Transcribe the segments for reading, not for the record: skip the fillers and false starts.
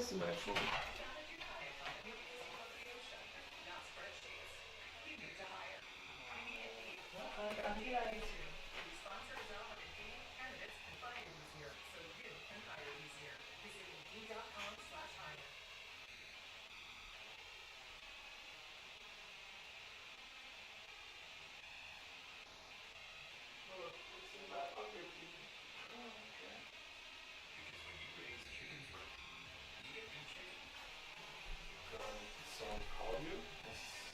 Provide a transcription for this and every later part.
to my phone. I'm here.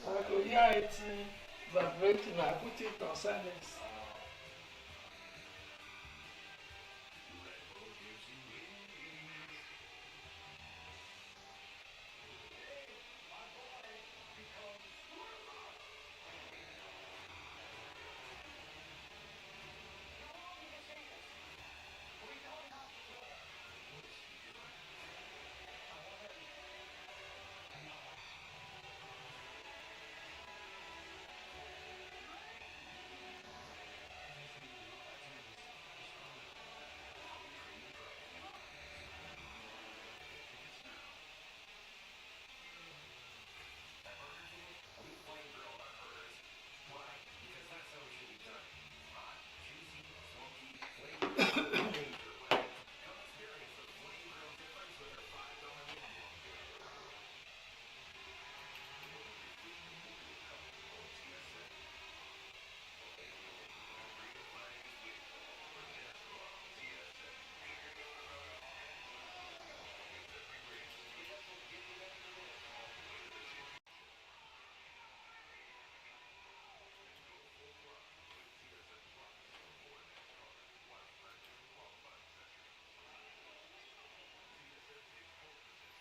I could hear it vibrating. I put it on silence.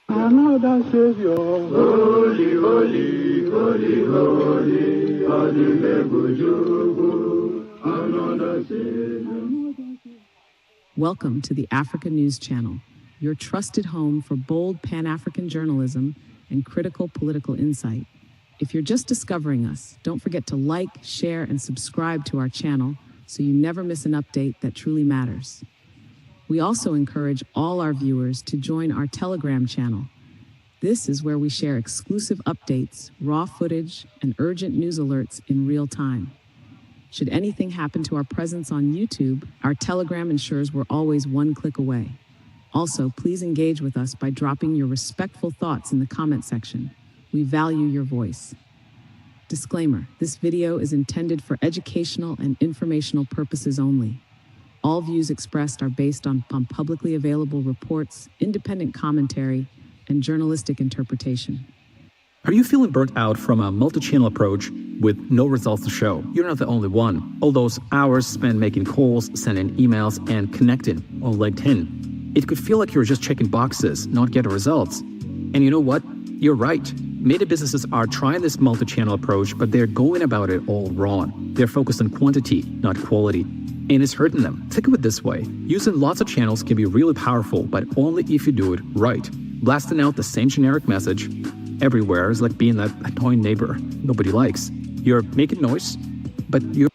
Another Savior, holy, holy, holy, holy, another Savior. Welcome to the Africa News Channel, your trusted home for bold Pan-African journalism and critical political insight. If you're just discovering us, don't forget to like, share, and subscribe to our channel so you never miss an update that truly matters. We also encourage all our viewers to join our Telegram channel. This is where we share exclusive updates, raw footage, and urgent news alerts in real time. Should anything happen to our presence on YouTube, our Telegram ensures we're always one click away. Also, please engage with us by dropping your respectful thoughts in the comment section. We value your voice. Disclaimer: this video is intended for educational and informational purposes only. All views expressed are based on publicly available reports, independent commentary, and journalistic interpretation. Are you feeling burnt out from a multi-channel approach with no results to show? You're not the only one. All those hours spent making calls, sending emails, and connecting on LinkedIn. It could feel like you're just checking boxes, not getting results. And you know what? You're right. Many businesses are trying this multi-channel approach, but they're going about it all wrong. They're focused on quantity, not quality. And it's hurting them. Think of it this way. Using lots of channels can be really powerful, but only if you do it right. Blasting out the same generic message everywhere is like being that annoying neighbor nobody likes. You're making noise, but you're...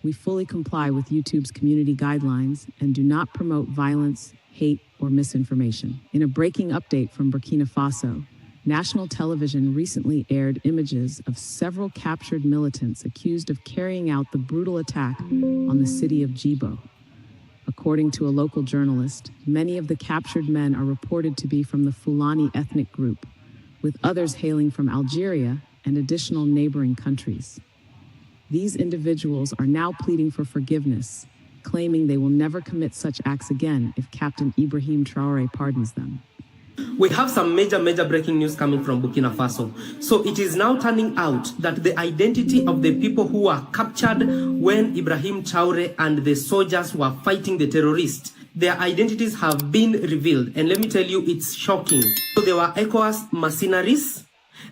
We fully comply with YouTube's community guidelines and do not promote violence, hate, or misinformation. In a breaking update from Burkina Faso, national television recently aired images of several captured militants accused of carrying out the brutal attack on the city of Djibo. According to a local journalist, many of the captured men are reported to be from the Fulani ethnic group, with others hailing from Algeria and additional neighboring countries. These individuals are now pleading for forgiveness, claiming they will never commit such acts again if Captain Ibrahim Traore pardons them. We have some major breaking news coming from Burkina Faso. So it is now turning out that the identity of the people who were captured when Ibrahim Traore and the soldiers were fighting the terrorists, their identities have been revealed. And let me tell you, it's shocking. So there were ECOWAS mercenaries.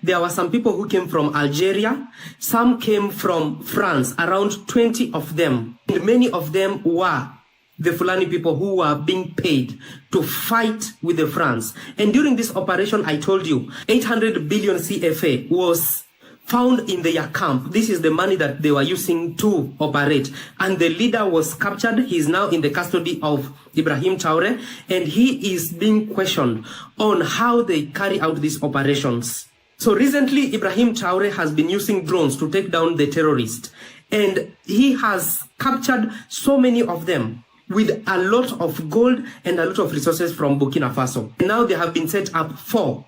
There were some people who came from Algeria. Some came from France, around 20 of them. And many of them were the Fulani people who were being paid to fight with the France. And during this operation, I told you, 800 billion CFA was found in their camp. This is the money that they were using to operate. And the leader was captured. He is now in the custody of Ibrahim Traore, and he is being questioned on how they carry out these operations. So recently, Ibrahim Traore has been using drones to take down the terrorists, and he has captured so many of them with a lot of gold and a lot of resources from Burkina Faso. And now they have been set up for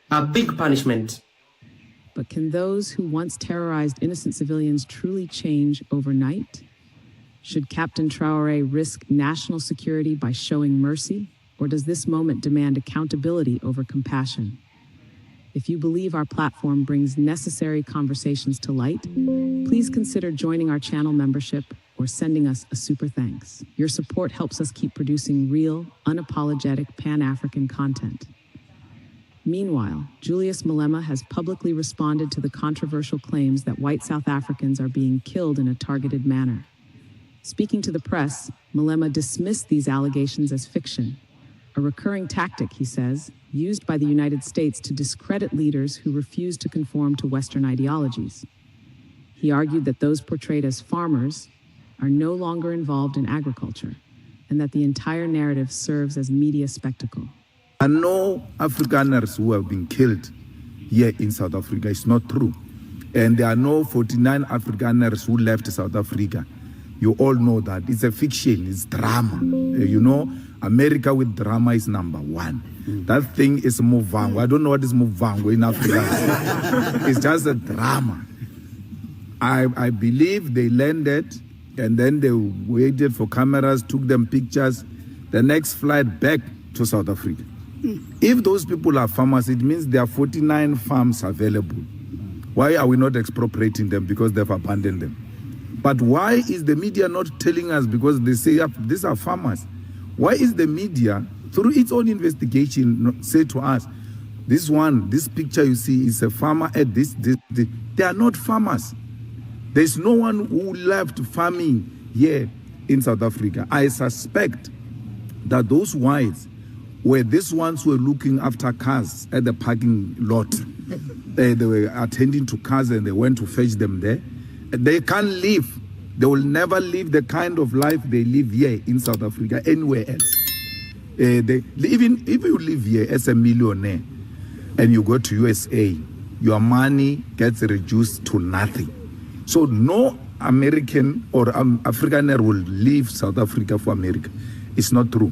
a big punishment. But can those who once terrorized innocent civilians truly change overnight? Should Captain Traore risk national security by showing mercy, or does this moment demand accountability over compassion? If you believe our platform brings necessary conversations to light, please consider joining our channel membership or sending us a super thanks. Your support helps us keep producing real, unapologetic Pan-African content. Meanwhile, Julius Malema has publicly responded to the controversial claims that white South Africans are being killed in a targeted manner. Speaking to the press, Malema dismissed these allegations as fiction, a recurring tactic, he says, used by the United States to discredit leaders who refuse to conform to Western ideologies. He argued that those portrayed as farmers are no longer involved in agriculture, and that the entire narrative serves as media spectacle. There are no Afrikaners who have been killed here in South Africa. It's not true. And there are no 49 Afrikaners who left South Africa. You all know that. It's a fiction. It's drama. You know, America with drama is #1. That thing is Movango. I don't know what is Movango in Africa. It's just a drama. I believe they landed and then they waited for cameras, took them pictures, the next flight back to South Africa. If those people are farmers, it means there are 49 farms available. Why are we not expropriating them? Because they've abandoned them. But why is the media not telling us? Because they say these are farmers. Why is the media, through its own investigation, say to us, this picture you see is a farmer at this. They are not farmers. There's no one who left farming here in South Africa. I suspect that those whites were these ones who were looking after cars at the parking lot. They were attending to cars and they went to fetch them there. They can't live. They will never live the kind of life they live here in South Africa, anywhere else. Even if you live here as a millionaire and you go to USA, your money gets reduced to nothing. So no American or Afrikaner will leave South Africa for America. It's not true.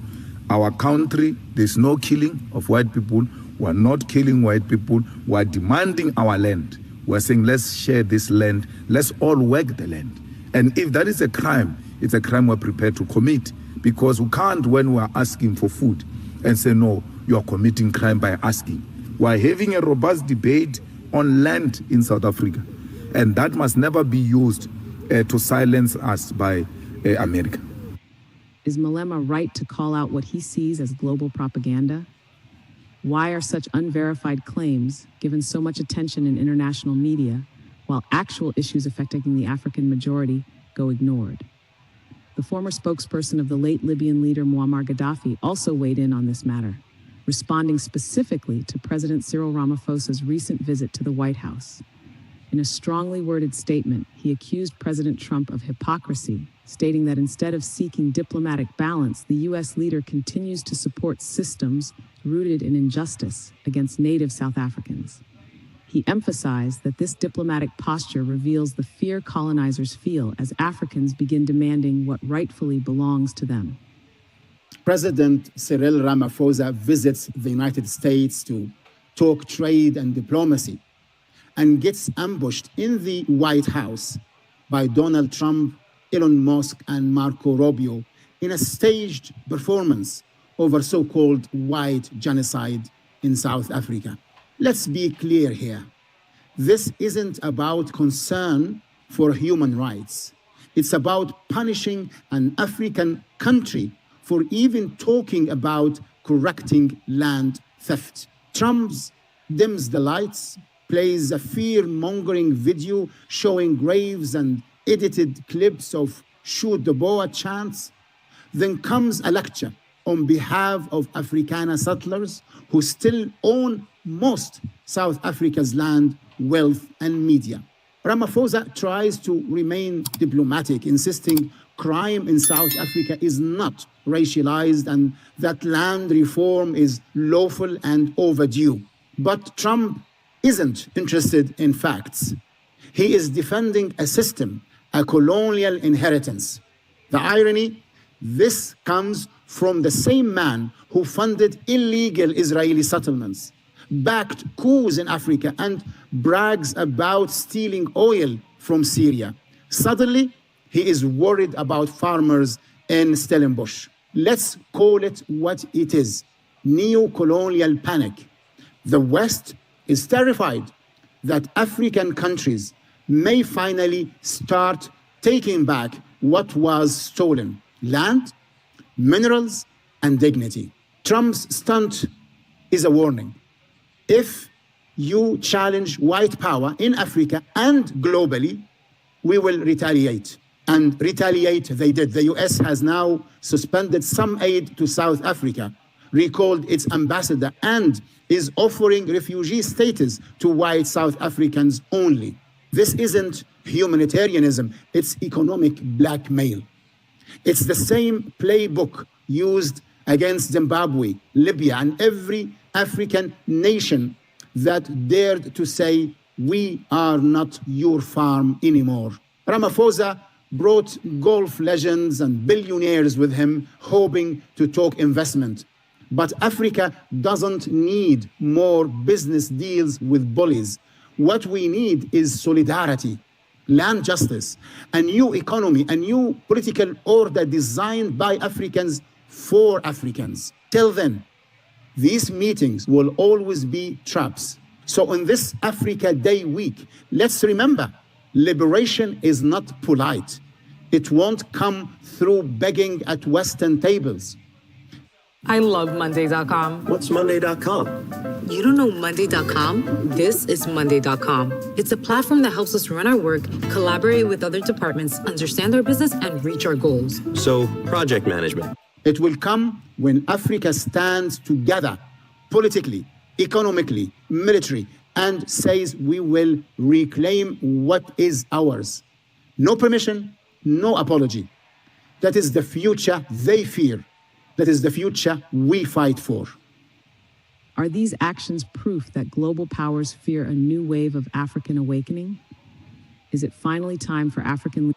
Our country, there's no killing of white people. We're not killing white people. We're demanding our land. We're saying, let's share this land. Let's all work the land. And if that is a crime, it's a crime we're prepared to commit. Because we can't, when we're asking for food, and say, no, you're committing crime by asking. We're having a robust debate on land in South Africa. And that must never be used to silence us by America. Is Malema right to call out what he sees as global propaganda? Why are such unverified claims given so much attention in international media, while actual issues affecting the African majority go ignored? The former spokesperson of the late Libyan leader Muammar Gaddafi also weighed in on this matter, responding specifically to President Cyril Ramaphosa's recent visit to the White House. In a strongly worded statement, he accused President Trump of hypocrisy, stating that instead of seeking diplomatic balance, the U.S. leader continues to support systems rooted in injustice against native South Africans. He emphasized that this diplomatic posture reveals the fear colonizers feel as Africans begin demanding what rightfully belongs to them. President Cyril Ramaphosa visits the United States to talk trade and diplomacy and gets ambushed in the White House by Donald Trump, Elon Musk, and Marco Rubio in a staged performance over so-called white genocide in South Africa. Let's be clear here. This isn't about concern for human rights. It's about punishing an African country for even talking about correcting land theft. Trump dims the lights, plays a fear-mongering video showing graves and edited clips of shoot the boa chants. Then comes a lecture on behalf of Afrikaner settlers who still own most South Africa's land wealth, and media. Ramaphosa tries to remain diplomatic, insisting crime in South Africa is not racialized and that land reform is lawful and overdue. But Trump isn't interested in facts. He is defending a system, a colonial inheritance. The irony, this comes from the same man who funded illegal Israeli settlements, backed coups in Africa, and brags about stealing oil from Syria. Suddenly, he is worried about farmers in Stellenbosch. Let's call it what it is, neo-colonial panic. The West is terrified that African countries may finally start taking back what was stolen: land, minerals, and dignity. Trump's stunt is a warning. If you challenge white power in Africa and globally, we will retaliate. And retaliate they did. The US has now suspended some aid to South Africa, recalled its ambassador, and is offering refugee status to white South Africans only. This isn't humanitarianism, it's economic blackmail. It's the same playbook used against Zimbabwe, Libya, and every African nation that dared to say, we are not your farm anymore. Ramaphosa brought golf legends and billionaires with him, hoping to talk investment. But Africa doesn't need more business deals with bullies. What we need is solidarity, land justice, a new economy, a new political order designed by Africans for Africans. Till then, these meetings will always be traps. So on this Africa Day week, let's remember, liberation is not polite. It won't come through begging at Western tables. I love Monday.com. What's Monday.com? You don't know Monday.com? This is Monday.com. It's a platform that helps us run our work, collaborate with other departments, understand our business, and reach our goals. So, project management. It will come when Africa stands together, politically, economically, military, and says we will reclaim what is ours. No permission, no apology. That is the future they fear. That is the future we fight for. Are these actions proof that global powers fear a new wave of African awakening? Is it finally time for African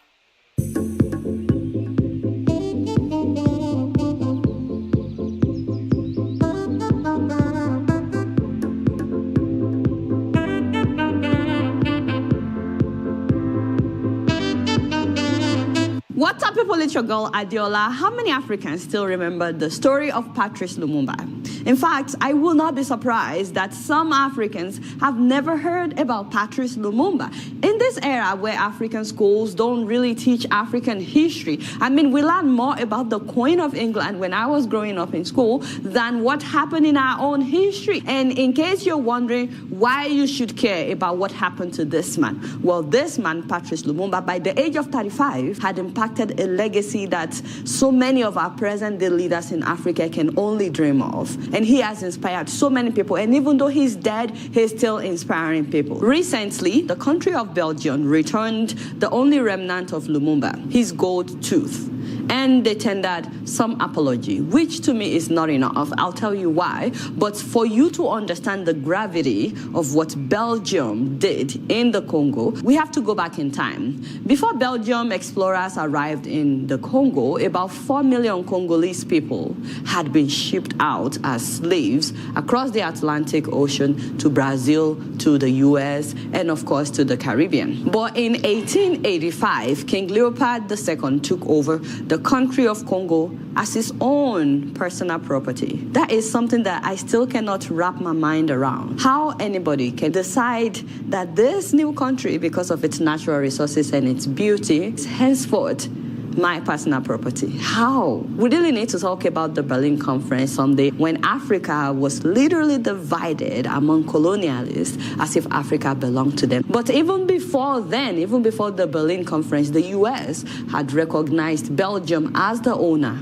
What's up, people? It's your girl, Adiola. How many Africans still remember the story of Patrice Lumumba? In fact, I will not be surprised that some Africans have never heard about Patrice Lumumba. In this era where African schools don't really teach African history, I mean, we learn more about the Queen of England when I was growing up in school than what happened in our own history. And in case you're wondering why you should care about what happened to this man, well, this man, Patrice Lumumba, by the age of 35, had impacted a legacy that so many of our present-day leaders in Africa can only dream of. And he has inspired so many people. And even though he's dead, he's still inspiring people. Recently, the country of Belgium returned the only remnant of Lumumba, his gold tooth. And they tendered some apology, which to me is not enough. I'll tell you why. But for you to understand the gravity of what Belgium did in the Congo, we have to go back in time. Before Belgium explorers arrived in the Congo, about 4 million Congolese people had been shipped out as slaves across the Atlantic Ocean to Brazil, to the US, and of course to the Caribbean. But in 1885, King Leopold II took over the country of Congo as his own personal property. That is something that I still cannot wrap my mind around. How anybody can decide that this new country, because of its natural resources and its beauty, is henceforth my personal property. How? We really need to talk about the Berlin Conference someday, when Africa was literally divided among colonialists as if Africa belonged to them. But even before then, even before the Berlin Conference, the US had recognized Belgium as the owner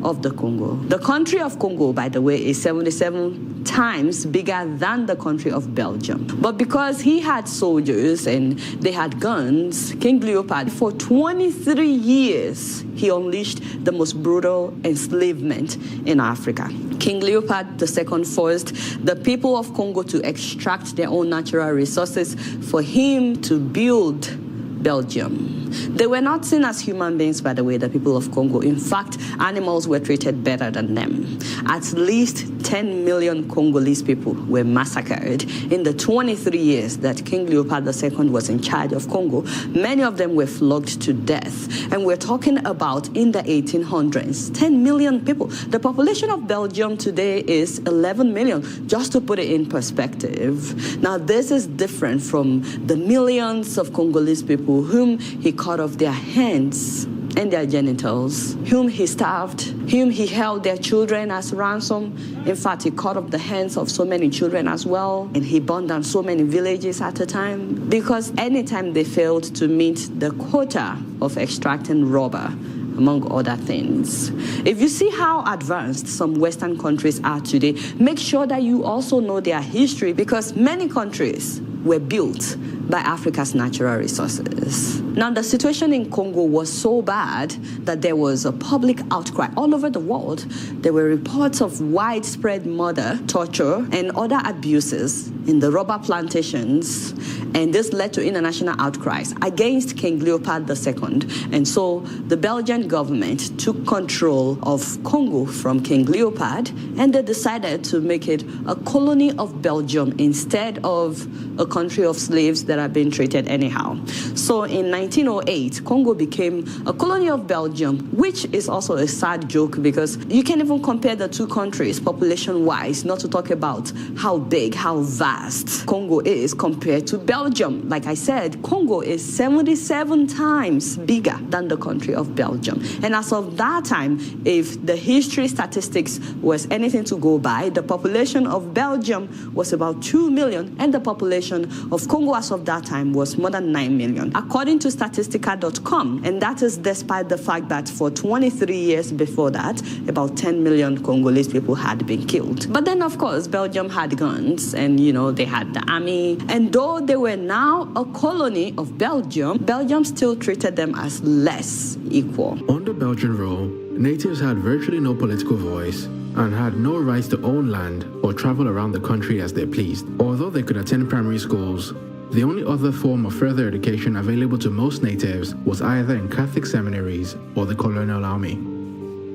of the Congo. The country of Congo, by the way, is 77 times bigger than the country of Belgium. But because he had soldiers and they had guns, King Leopold, for 23 years, he unleashed the most brutal enslavement in Africa. King Leopold II forced the people of Congo to extract their own natural resources for him to build Belgium. They were not seen as human beings, by the way, the people of Congo. In fact, animals were treated better than them. At least 10 million Congolese people were massacred in the 23 years that King Leopold II was in charge of Congo. Many of them were flogged to death. And we're talking about in the 1800s, 10 million people. The population of Belgium today is 11 million, just to put it in perspective. Now, this is different from the millions of Congolese people whom he cut off their hands and their genitals, whom he starved, whom he held their children as ransom. In fact, he cut off the hands of so many children as well, and he burned down so many villages at a time, because anytime they failed to meet the quota of extracting rubber, among other things. If you see how advanced some Western countries are today, make sure that you also know their history, because many countries were built by Africa's natural resources. Now, the situation in Congo was so bad that there was a public outcry all over the world. There were reports of widespread murder, torture, and other abuses in the rubber plantations, and this led to international outcries against King Leopold II. And so the Belgian government took control of Congo from King Leopold, and they decided to make it a colony of Belgium instead of a country of slaves that are being treated anyhow. So in 1908, Congo became a colony of Belgium, which is also a sad joke, because you can't even compare the two countries population-wise, not to talk about how big, how vast Congo is compared to Belgium. Like I said, Congo is 77 times bigger than the country of Belgium. And as of that time, if the history statistics was anything to go by, the population of Belgium was about 2 million, and the population of Congo as of that time was more than 9 million, according to Statistica.com. And that is despite the fact that for 23 years before that, about 10 million Congolese people had been killed. But then, of course, Belgium had guns, and, they had the army. And though they were now a colony of Belgium, Belgium still treated them as less equal. Under Belgian rule, natives had virtually no political voice and had no rights to own land or travel around the country as they pleased. Although they could attend primary schools, the only other form of further education available to most natives was either in Catholic seminaries or the colonial army.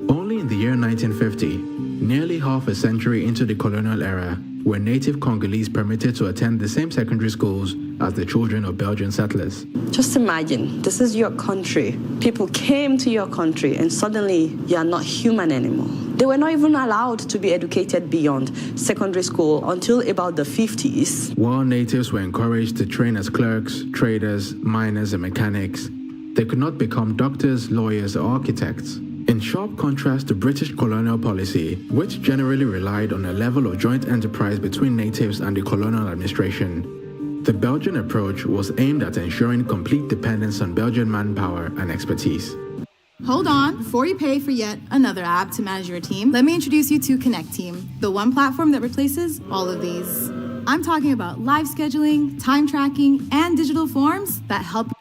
Only in the year 1950, nearly half a century into the colonial era, were native Congolese permitted to attend the same secondary schools as the children of Belgian settlers. Just imagine, this is your country. People came to your country, and suddenly you are not human anymore. They were not even allowed to be educated beyond secondary school until about the 50s. While natives were encouraged to train as clerks, traders, miners, and mechanics, they could not become doctors, lawyers, or architects. In sharp contrast to British colonial policy, which generally relied on a level of joint enterprise between natives and the colonial administration, the Belgian approach was aimed at ensuring complete dependence on Belgian manpower and expertise. Hold on, before you pay for yet another app to manage your team, let me introduce you to Connect Team, the one platform that replaces all of these. I'm talking about live scheduling, time tracking, and digital forms that help.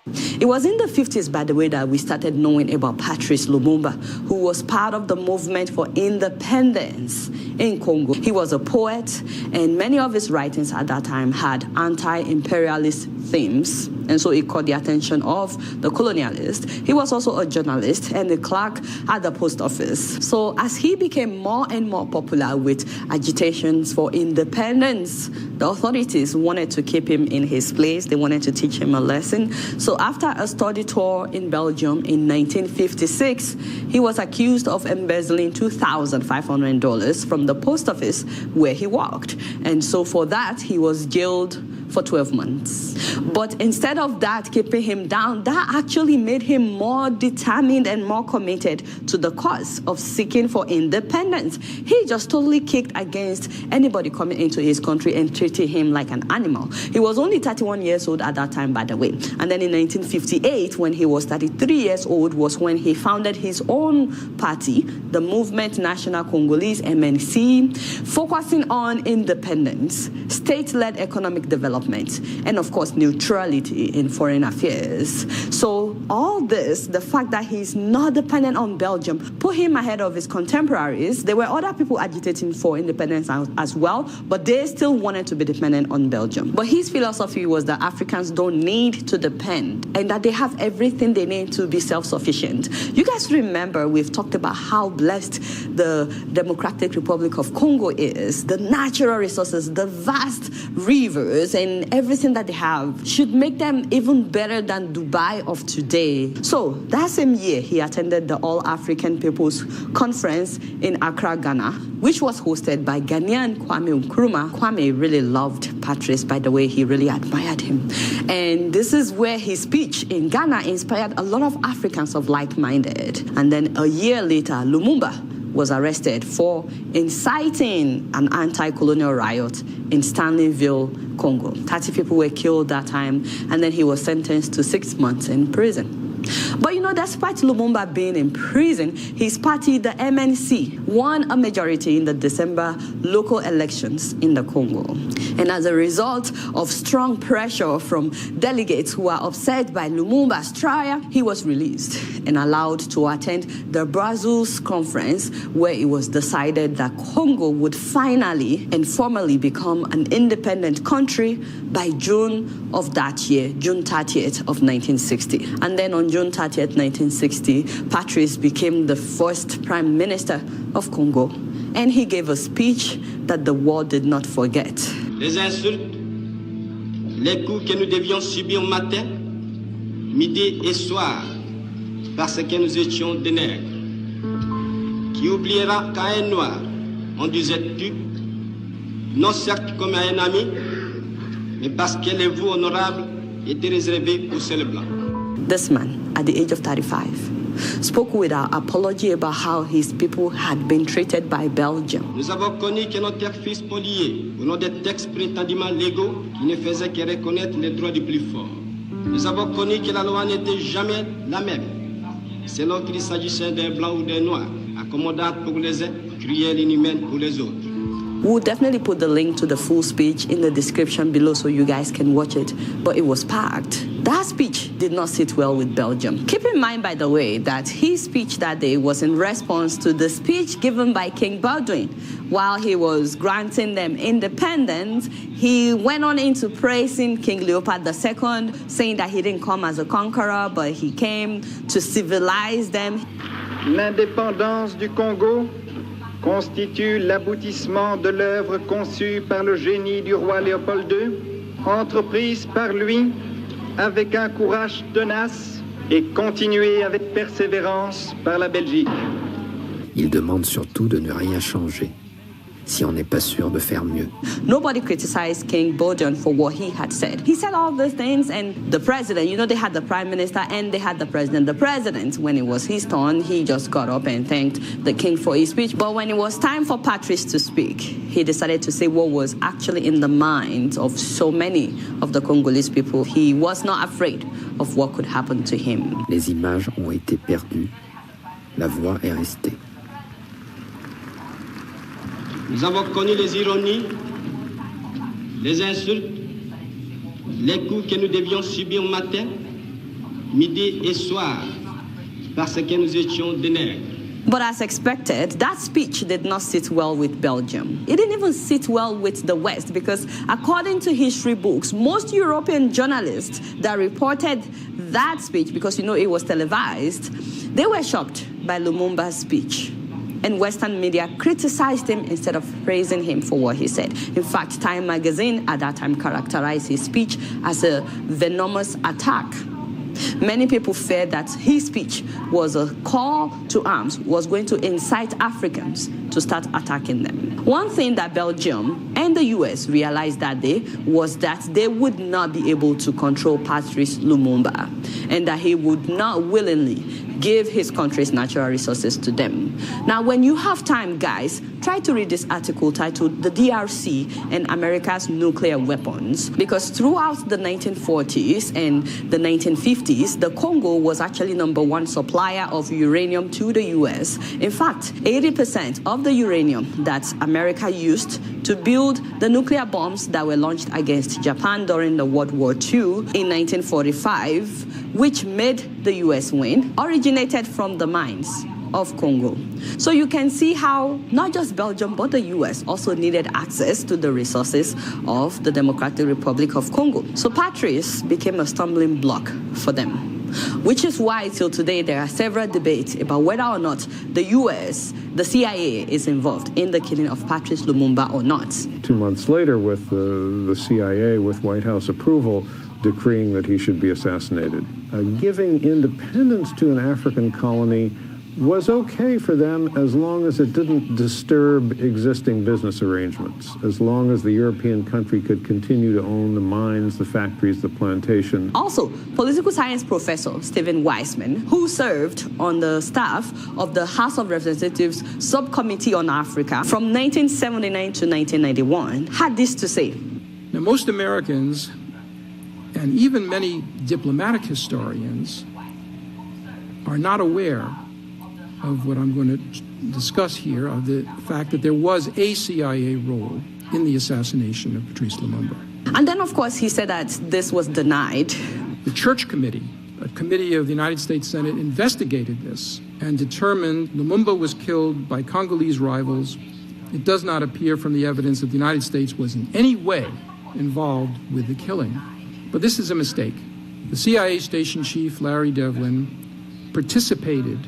It was in the 50s, by the way, that we started knowing about Patrice Lumumba, who was part of the movement for independence in Congo. He was a poet, and many of his writings at that time had anti-imperialist themes, and so it caught the attention of the colonialists. He was also a journalist and a clerk at the post office. So as he became more and more popular with agitations for independence, the authorities wanted to keep him in his place. They wanted to teach him a lesson. So after a study tour in Belgium in 1956, he was accused of embezzling $2,500 from the post office where he worked. And so for that, he was jailed for 12 months. But instead of that keeping him down, that actually made him more determined and more committed to the cause of seeking for independence. He just totally kicked against anybody coming into his country and treating him like an animal. He was only 31 years old at that time, by the way. And then in 1958, when he was 33 years old, was when he founded his own party, the Movement National Congolese, MNC, focusing on independence, state-led economic development, and of course, neutrality in foreign affairs. So all this, the fact that he's not dependent on Belgium, put him ahead of his contemporaries. There were other people agitating for independence as well, but they still wanted to be dependent on Belgium. But his philosophy was that Africans don't need to depend and that they have everything they need to be self-sufficient. You guys remember we've talked about how blessed the Democratic Republic of Congo is. The natural resources, the vast rivers, and everything that they have should make them even better than Dubai of today. So that same year, he attended the All-African People's Conference in Accra, Ghana, which was hosted by Ghanaian Kwame Nkrumah. Kwame really loved Patrice, by the way. He really admired him. And this is where his speech in Ghana inspired a lot of Africans of like-minded. And then a year later, Lumumba was arrested for inciting an anti-colonial riot in Stanleyville, Congo. 30 people were killed that time, and then he was sentenced to 6 months in prison. But you know, despite Lumumba being in prison, his party, the MNC, won a majority in the December local elections in the Congo. And as a result of strong pressure from delegates who are upset by Lumumba's trial, he was released and allowed to attend the Brussels conference, where it was decided that Congo would finally and formally become an independent country by June of that year, June 30th of 1960. And then on June 30th, 1960, Patrice became the first prime minister of Congo, and he gave a speech that the world did not forget. Les insultes, les coups que nous devions subir matin, midi et soir, parce que nous étions des nègres. Qui oubliera qu'à un noir, on disait tu, non certes comme à un ami, mais parce que les voix honorables étaient réservées aux seuls blancs. This man, at the age of 35, spoke without apology about how his people had been treated by Belgium. Nous avons connu que nos terres furent spoliées au nom des textes prétendument légaux qui ne faisaient que reconnaître les droits du plus fort. Nous avons connu que la loi n'était jamais la même, selon qu'il s'agissait d'un blanc ou d'un noir, accommodante pour les uns, cruelle et inhumaine pour les autres. We'll definitely put the link to the full speech in the description below so you guys can watch it, but it was packed. That speech did not sit well with Belgium. Keep in mind, by the way, that his speech that day was in response to the speech given by King Baldwin. While he was granting them independence, he went on into praising King Leopold II, saying that he didn't come as a conqueror, but he came to civilize them. L'indépendance du Congo constitue l'aboutissement de l'œuvre conçue par le génie du roi Léopold II, entreprise par lui avec un courage tenace et continuée avec persévérance par la Belgique. Il demande surtout de ne rien changer, si on n'est pas sûr de faire mieux. Nobody criticized King Baldwin for what he had said. He said all these things, and the president, you know, they had the prime minister and they had the president. The president, when it was his turn, he just got up and thanked the king for his speech. But when it was time for Patrice to speak, he decided to say what was actually in the minds of so many of the Congolese people. He was not afraid of what could happen to him. Les images ont été perdues. La voix est restée. Nous avons connu les ironies, les insultes, les coups que nous devions subir matin, midi et soir, parce que nous étions des nègres. But as expected, that speech did not sit well with Belgium. It didn't even sit well with the West because according to history books, most European journalists that reported that speech, because you know it was televised, they were shocked by Lumumba's speech. And Western media criticized him instead of praising him for what he said. In fact, Time magazine at that time characterized his speech as a venomous attack. Many people feared that his speech was a call to arms, was going to incite Africans to start attacking them. One thing that Belgium and the US realized that day was that they would not be able to control Patrice Lumumba, and that he would not willingly give his country's natural resources to them. Now, when you have time, guys, try to read this article titled "The DRC and America's Nuclear Weapons," because throughout the 1940s and the 1950s, the Congo was actually #1 supplier of uranium to the US. In fact, 80% of the uranium that America used to build the nuclear bombs that were launched against Japan during the World War II in 1945, which made the US win, originated from the mines of Congo. So you can see how not just Belgium but the US also needed access to the resources of the Democratic Republic of Congo. So Patrice became a stumbling block for them, which is why till today there are several debates about whether or not the US, the CIA, is involved in the killing of Patrice Lumumba or not. 2 months later, with the CIA, with White House approval, decreeing that he should be assassinated. Giving independence to an African colony was okay for them as long as it didn't disturb existing business arrangements, as long as the European country could continue to own the mines, the factories, the plantation. Also, political science professor Stephen Weissman, who served on the staff of the House of Representatives Subcommittee on Africa from 1979 to 1991, had this to say. Now, most Americans, and even many diplomatic historians, are not aware of what I'm going to discuss here, of the fact that there was a CIA role in the assassination of Patrice Lumumba. And then, of course, he said that this was denied. The Church Committee, a committee of the United States Senate, investigated this and determined Lumumba was killed by Congolese rivals. It does not appear from the evidence that the United States was in any way involved with the killing. But this is a mistake. The CIA station chief, Larry Devlin, participated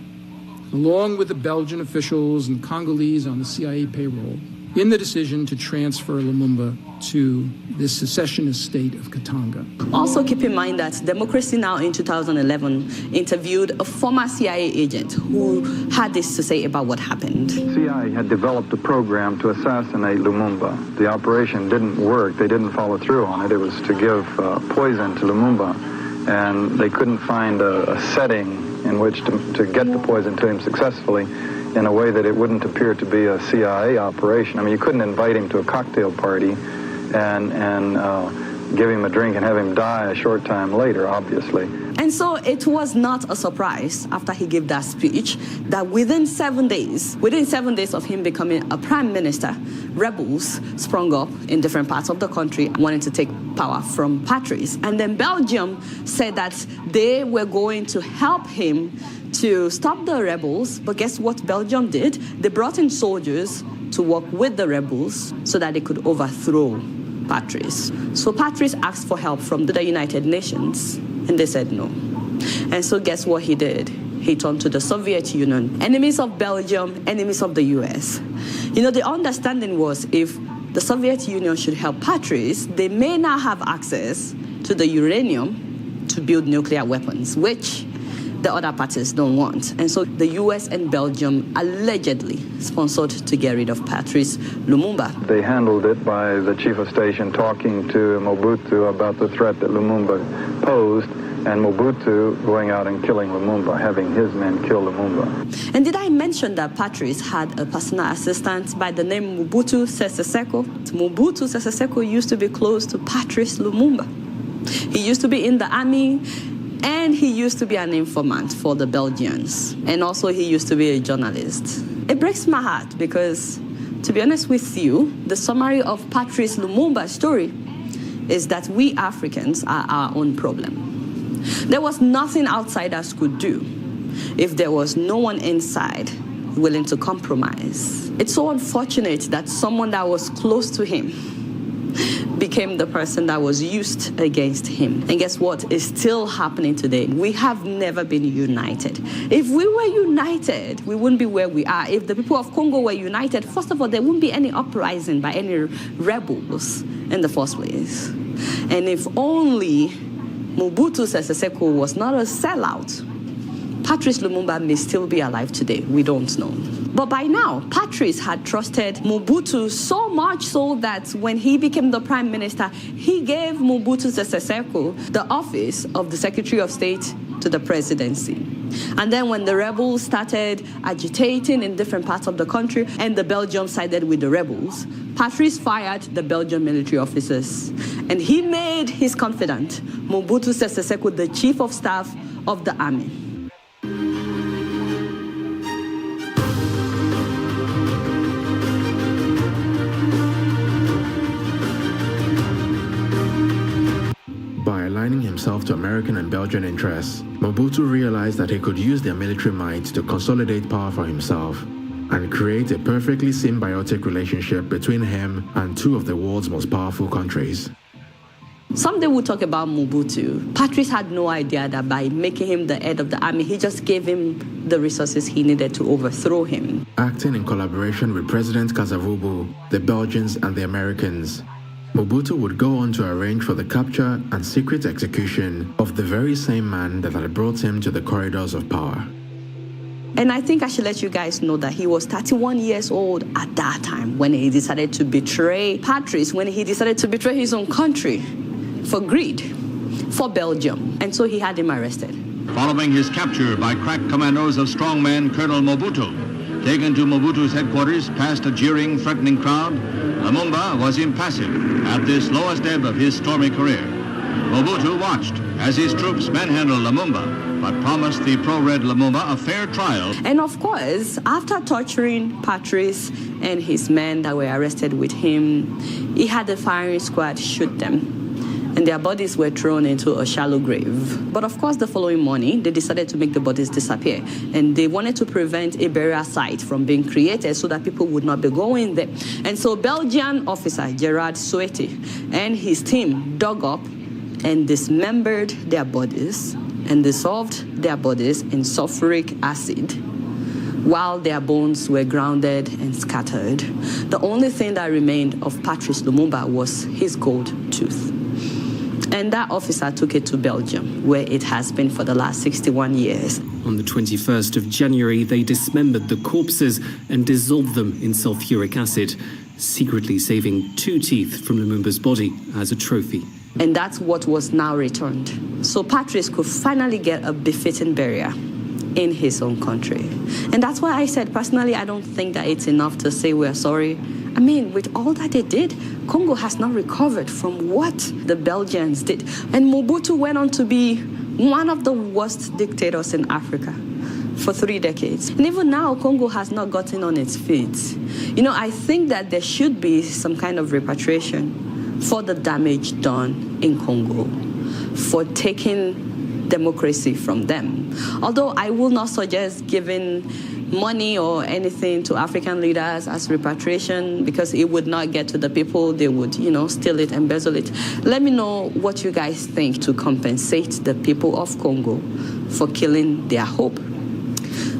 along with the Belgian officials and Congolese on the CIA payroll in the decision to transfer Lumumba to the secessionist state of Katanga. Also keep in mind that Democracy Now! In 2011 interviewed a former CIA agent who had this to say about what happened. CIA had developed a program to assassinate Lumumba. The operation didn't work. They didn't follow through on it. It was to give poison to Lumumba, and they couldn't find a setting in which to get the poison to him successfully in a way that it wouldn't appear to be a CIA operation. I mean, you couldn't invite him to a cocktail party and give him a drink and have him die a short time later, obviously. And so it was not a surprise after he gave that speech that within 7 days of him becoming a prime minister, rebels sprung up in different parts of the country wanting to take power from Patrice. And then Belgium said that they were going to help him to stop the rebels. But guess what Belgium did? They brought in soldiers to work with the rebels so that they could overthrow Patrice. So Patrice asked for help from the United Nations, and they said no. And so guess what he did? He turned to the Soviet Union, enemies of Belgium, enemies of the US. You know, the understanding was if the Soviet Union should help Patrice, they may not have access to the uranium to build nuclear weapons, which the other parties don't want. And so the US and Belgium allegedly sponsored to get rid of Patrice Lumumba. They handled it by the chief of station talking to Mobutu about the threat that Lumumba posed, and Mobutu going out and killing Lumumba, having his men kill Lumumba. And did I mention that Patrice had a personal assistant by the name Mobutu Sese Seko? Mobutu Sese Seko used to be close to Patrice Lumumba. He used to be in the army, and he used to be an informant for the Belgians. And also he used to be a journalist. It breaks my heart because, to be honest with you, the summary of Patrice Lumumba's story is that we Africans are our own problem. There was nothing outsiders could do if there was no one inside willing to compromise. It's so unfortunate that someone that was close to him became the person that was used against him. And guess what? It's still happening today. We have never been united. If we were united, we wouldn't be where we are. If the people of Congo were united, first of all, there wouldn't be any uprising by any rebels in the first place. And if only Mobutu Sese Seko was not a sellout, Patrice Lumumba may still be alive today. We don't know. But by now, Patrice had trusted Mobutu so much so that when he became the prime minister, he gave Mobutu Sese Seko the office of the Secretary of State to the presidency. And then when the rebels started agitating in different parts of the country and the Belgium sided with the rebels, Patrice fired the Belgian military officers. And he made his confidant, Mobutu Sese Seko, the chief of staff of the army. By aligning himself to American and Belgian interests, Mobutu realized that he could use their military might to consolidate power for himself and create a perfectly symbiotic relationship between him and two of the world's most powerful countries. Someday we'll talk about Mobutu. Patrice had no idea that by making him the head of the army, he just gave him the resources he needed to overthrow him. Acting in collaboration with President Kasavubu, the Belgians and the Americans, Mobutu would go on to arrange for the capture and secret execution of the very same man that had brought him to the corridors of power. And I think I should let you guys know that he was 31 years old at that time when he decided to betray Patrice, when he decided to betray his own country for greed, for Belgium. And so he had him arrested. Following his capture by crack commandos of strongman Colonel Mobutu, taken to Mobutu's headquarters past a jeering, threatening crowd, Lumumba was impassive at this lowest ebb of his stormy career. Mobutu watched as his troops manhandled Lumumba, but promised the pro-red Lumumba a fair trial. And of course, after torturing Patrice and his men that were arrested with him, he had the firing squad shoot them. And their bodies were thrown into a shallow grave. But of course, the following morning, they decided to make the bodies disappear. And they wanted to prevent a burial site from being created so that people would not be going there. And so Belgian officer Gerard Souete and his team dug up and dismembered their bodies and dissolved their bodies in sulfuric acid while their bones were grounded and scattered. The only thing that remained of Patrice Lumumba was his gold tooth. And that officer took it to Belgium, where it has been for the last 61 years. On the 21st of January, they dismembered the corpses and dissolved them in sulfuric acid, secretly saving 2 teeth from Lumumba's body as a trophy. And that's what was now returned. So Patrice could finally get a befitting burial in his own country. And that's why I said, personally, I don't think that it's enough to say we're sorry. I mean, with all that they did, Congo has not recovered from what the Belgians did. And Mobutu went on to be one of the worst dictators in Africa for 3 decades. And even now, Congo has not gotten on its feet. You know, I think that there should be some kind of repatriation for the damage done in Congo, for taking democracy from them. Although I will not suggest giving money or anything to African leaders as repatriation, because it would not get to the people. They would, steal it, embezzle it. Let me know what you guys think to compensate the people of Congo for killing their hope.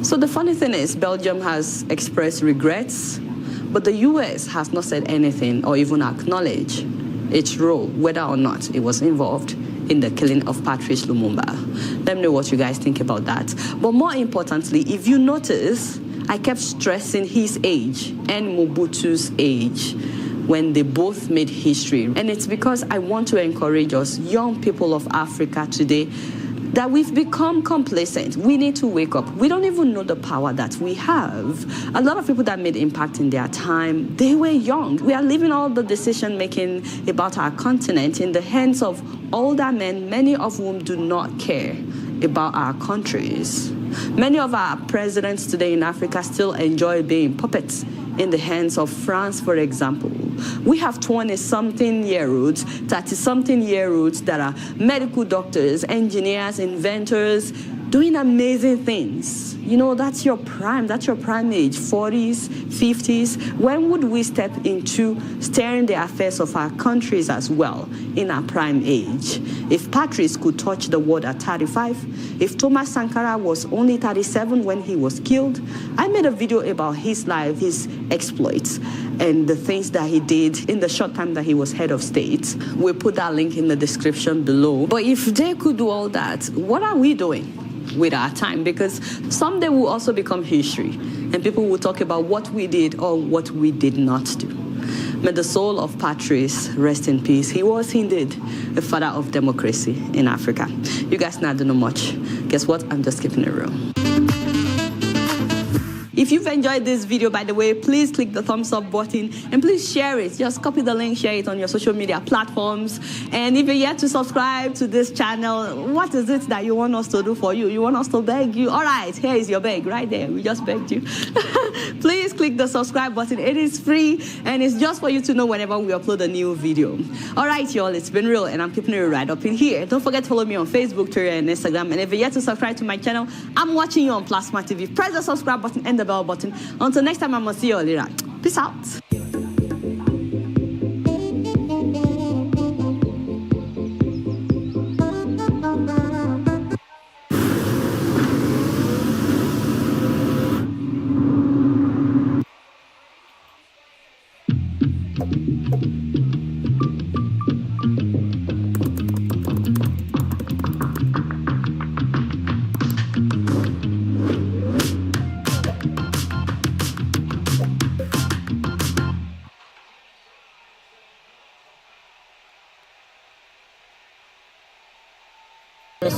So the funny thing is, Belgium has expressed regrets, but the US has not said anything or even acknowledged its role, whether or not it was involved in the killing of Patrice Lumumba. Let me know what you guys think about that. But more importantly, if you notice, I kept stressing his age and Mobutu's age when they both made history. And it's because I want to encourage us, young people of Africa today, that we've become complacent. We need to wake up. We don't even know the power that we have. A lot of people that made impact in their time, they were young. We are leaving all the decision-making about our continent in the hands of older men, many of whom do not care about our countries. Many of our presidents today in Africa still enjoy being puppets in the hands of France, for example. We have 20-something-year-olds, 30-something-year-olds that are medical doctors, engineers, inventors, doing amazing things. That's your prime age, 40s, 50s. When would we step into steering the affairs of our countries as well in our prime age? If Patrice could touch the world at 35, if Thomas Sankara was only 37 when he was killed, I made a video about his life, his exploits. and the things that he did in the short time that he was head of state. We'll put that link in the description below. But if they could do all that, what are we doing with our time? Because someday we'll also become history, and people will talk about what we did or what we did not do. May the soul of Patrice rest in peace. He was indeed a father of democracy in Africa. You guys now don't know much. Guess what? I'm just keeping it real. If you've enjoyed this video, by the way, please click the thumbs up button and please share it. Just copy the link, share it on your social media platforms. And if you're yet to subscribe to this channel, what is it that you want us to do for you? You want us to beg you? All right, here is your beg right there. We just begged you. Please click the subscribe button. It is free and it's just for you to know whenever we upload a new video. All right, y'all, it's been real and I'm keeping it right up in here. Don't forget to follow me on Facebook, Twitter, and Instagram. And if you're yet to subscribe to my channel, I'm watching you on Plasma TV. Press the subscribe button and the bell button. Until next time, I'm gonna see you all later. Peace out.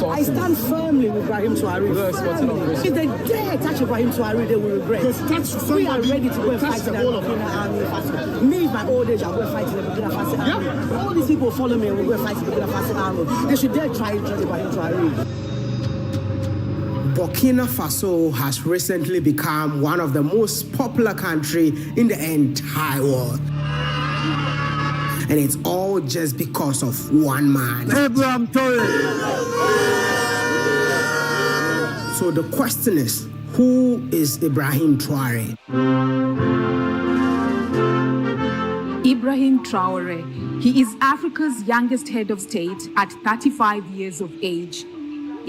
I stand firmly with Ibrahim Traore. If they dare touch Ibrahim Traore, they will regret. We are ready to go and fight in the Burkina Army. Me, my old age, I'll go and fight in the Burkina Faso Army. All these people follow me and we'll go and fight in the Burkina Faso Army. They should dare try to judge Ibrahim Traore. Burkina Faso has recently become one of the most popular countries in the entire world. And it's all just because of one man. Abraham Traore. So the question is, who is Ibrahim Traore? Ibrahim Traore. He is Africa's youngest head of state at 35 years of age.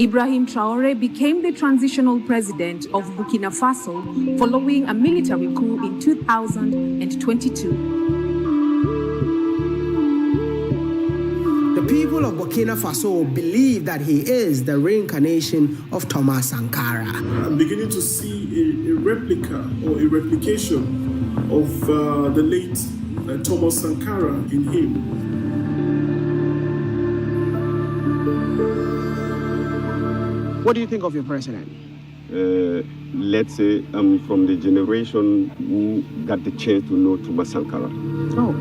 Ibrahim Traore became the transitional president of Burkina Faso following a military coup in 2022. The people of Burkina Faso believe that he is the reincarnation of Thomas Sankara. I'm beginning to see a replica or a replication of the late Thomas Sankara in him. What do you think of your president? Let's say I'm from the generation who got the chance to know Thomas Sankara. Oh.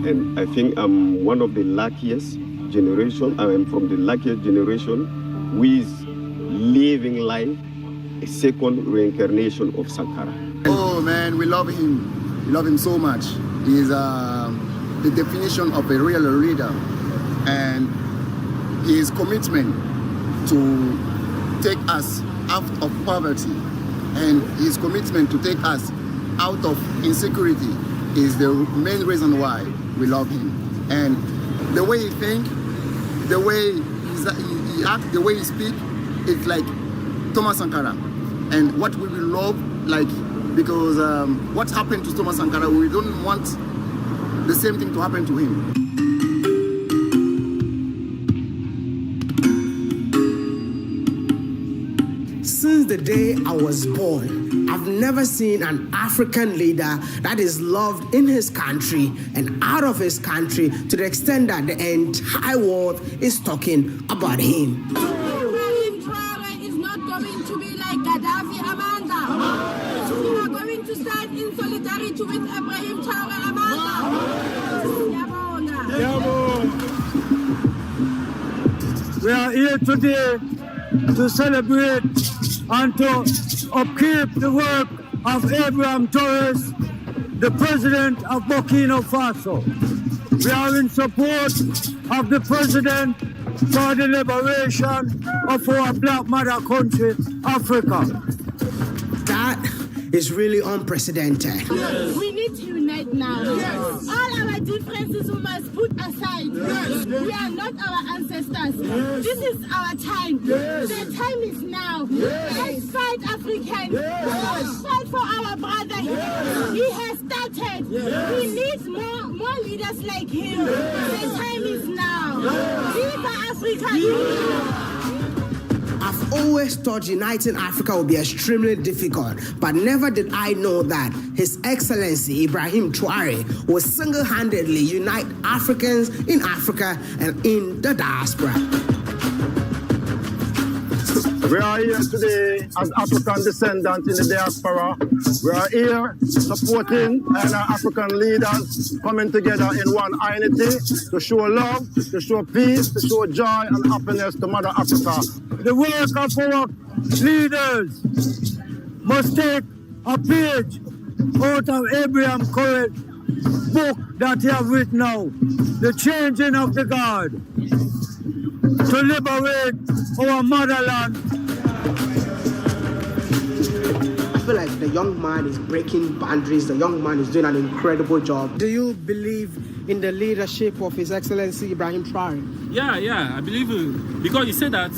And I think I'm one of the luckiest generation. I am from the luckiest generation who is living life a second reincarnation of Sankara. Oh man, we love him. We love him so much. He is the definition of a real leader, and his commitment to take us out of poverty and his commitment to take us out of insecurity is the main reason why we love him. And the way he thinks, the way he acts, the way he speaks, it's like Thomas Sankara. And what we will love, like, because what happened to Thomas Sankara, we don't want the same thing to happen to him. Since the day I was born, I've never seen an African leader that is loved in his country and out of his country to the extent that the entire world is talking about him. Ibrahim Traore is not going to be like Gaddafi, Amanda. We are going to stand in solidarity with Ibrahim Traore, Amanda. We are here today to celebrate and to upkeep the work of Ibrahim Traore, the president of Burkina Faso. We are in support of the president for the liberation of our black mother country, Africa. That is really unprecedented. We need to unite now. All our differences we must put aside. Yes. We are not our ancestors. Yes. This is our time. Yes. The time is now. Yes. Let's fight African. Yes. Let's fight for our brother. Yes. He has started. Yes. He needs more leaders like him. Yes. The time is now. Yes. Viva Africa! Yes. I've always thought uniting Africa would be extremely difficult, but never did I know that His Excellency Ibrahim Traoré will single-handedly unite Africans in Africa and in the diaspora. We are here today as African descendants in the diaspora. We are here supporting our African leaders coming together in one unity to show love, to show peace, to show joy and happiness to Mother Africa. The work of our leaders must take a page out of Abraham Corrett's book that he have written now, The Changing of the Guard, to liberate our motherland. I feel like the young man is breaking boundaries. The young man is doing an incredible job. Do you believe in the leadership of His Excellency Ibrahim Traoré? Yeah, I believe it. Because he said that,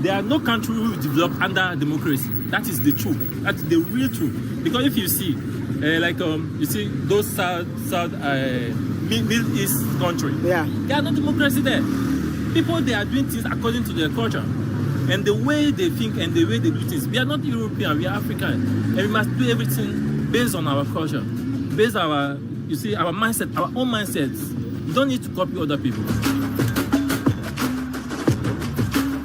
there are no country who develop under democracy. That is the truth. That's the real truth. Because if you see, you see those Middle East countries, they are not democracy there. People, they are doing things according to their culture. And the way they think and the way they do things. We are not European, we are African. And we must do everything based on our culture. Based on our mindset, our own mindsets. You don't need to copy other people.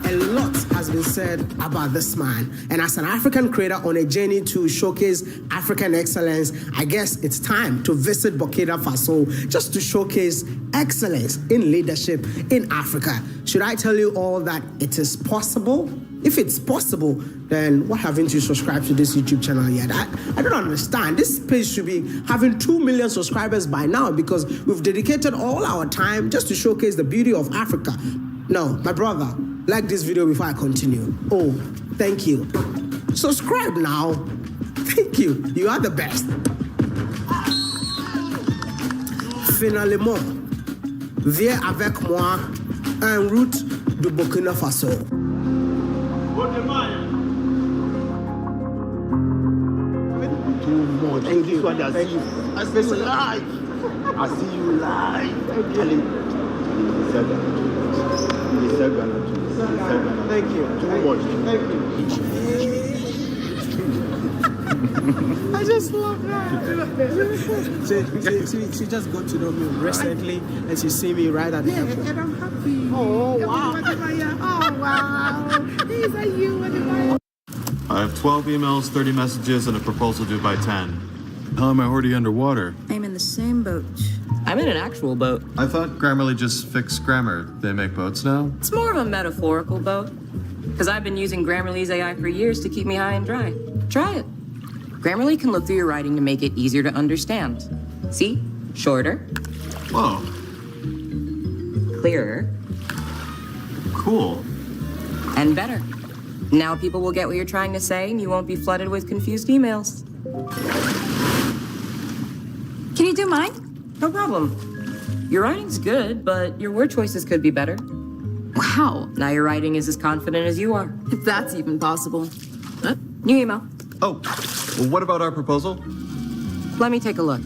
A lot has been said about this man, and as an African creator on a journey to showcase African excellence, I guess it's time to visit Burkina Faso just to showcase excellence in leadership in Africa. Should I tell you all that it is possible? If it's possible, then why haven't you subscribed to this YouTube channel yet? I don't understand. This page should be having 2 million subscribers by now because we've dedicated all our time just to showcase the beauty of Africa. No, my brother, like this video before I continue. Oh, thank you. Subscribe now. Thank you. You are the best. Finalement, viens avec moi en route de Burkina Faso. Thank you. Thank you. I see you live. I see you live. Thank you. Thank you. Too much. Thank you. I just love that. She just got to know me recently, and she see me right at the airport. And I'm happy. Oh, wow. Oh, wow. These are you. I have 12 emails, 30 messages, and a proposal due by 10. How am I already underwater? I'm in the same boat. I'm in an actual boat. I thought Grammarly just fixed grammar. They make boats now? It's more of a metaphorical boat. Because I've been using Grammarly's AI for years to keep me high and dry. Try it. Grammarly can look through your writing to make it easier to understand. See? Shorter. Whoa. Clearer. Cool. And better. Now people will get what you're trying to say, and you won't be flooded with confused emails. Can you do mine? No problem. Your writing's good, but your word choices could be better. Wow. Now your writing is as confident as you are. If that's even possible. New email. Oh, well, what about our proposal? Let me take a look.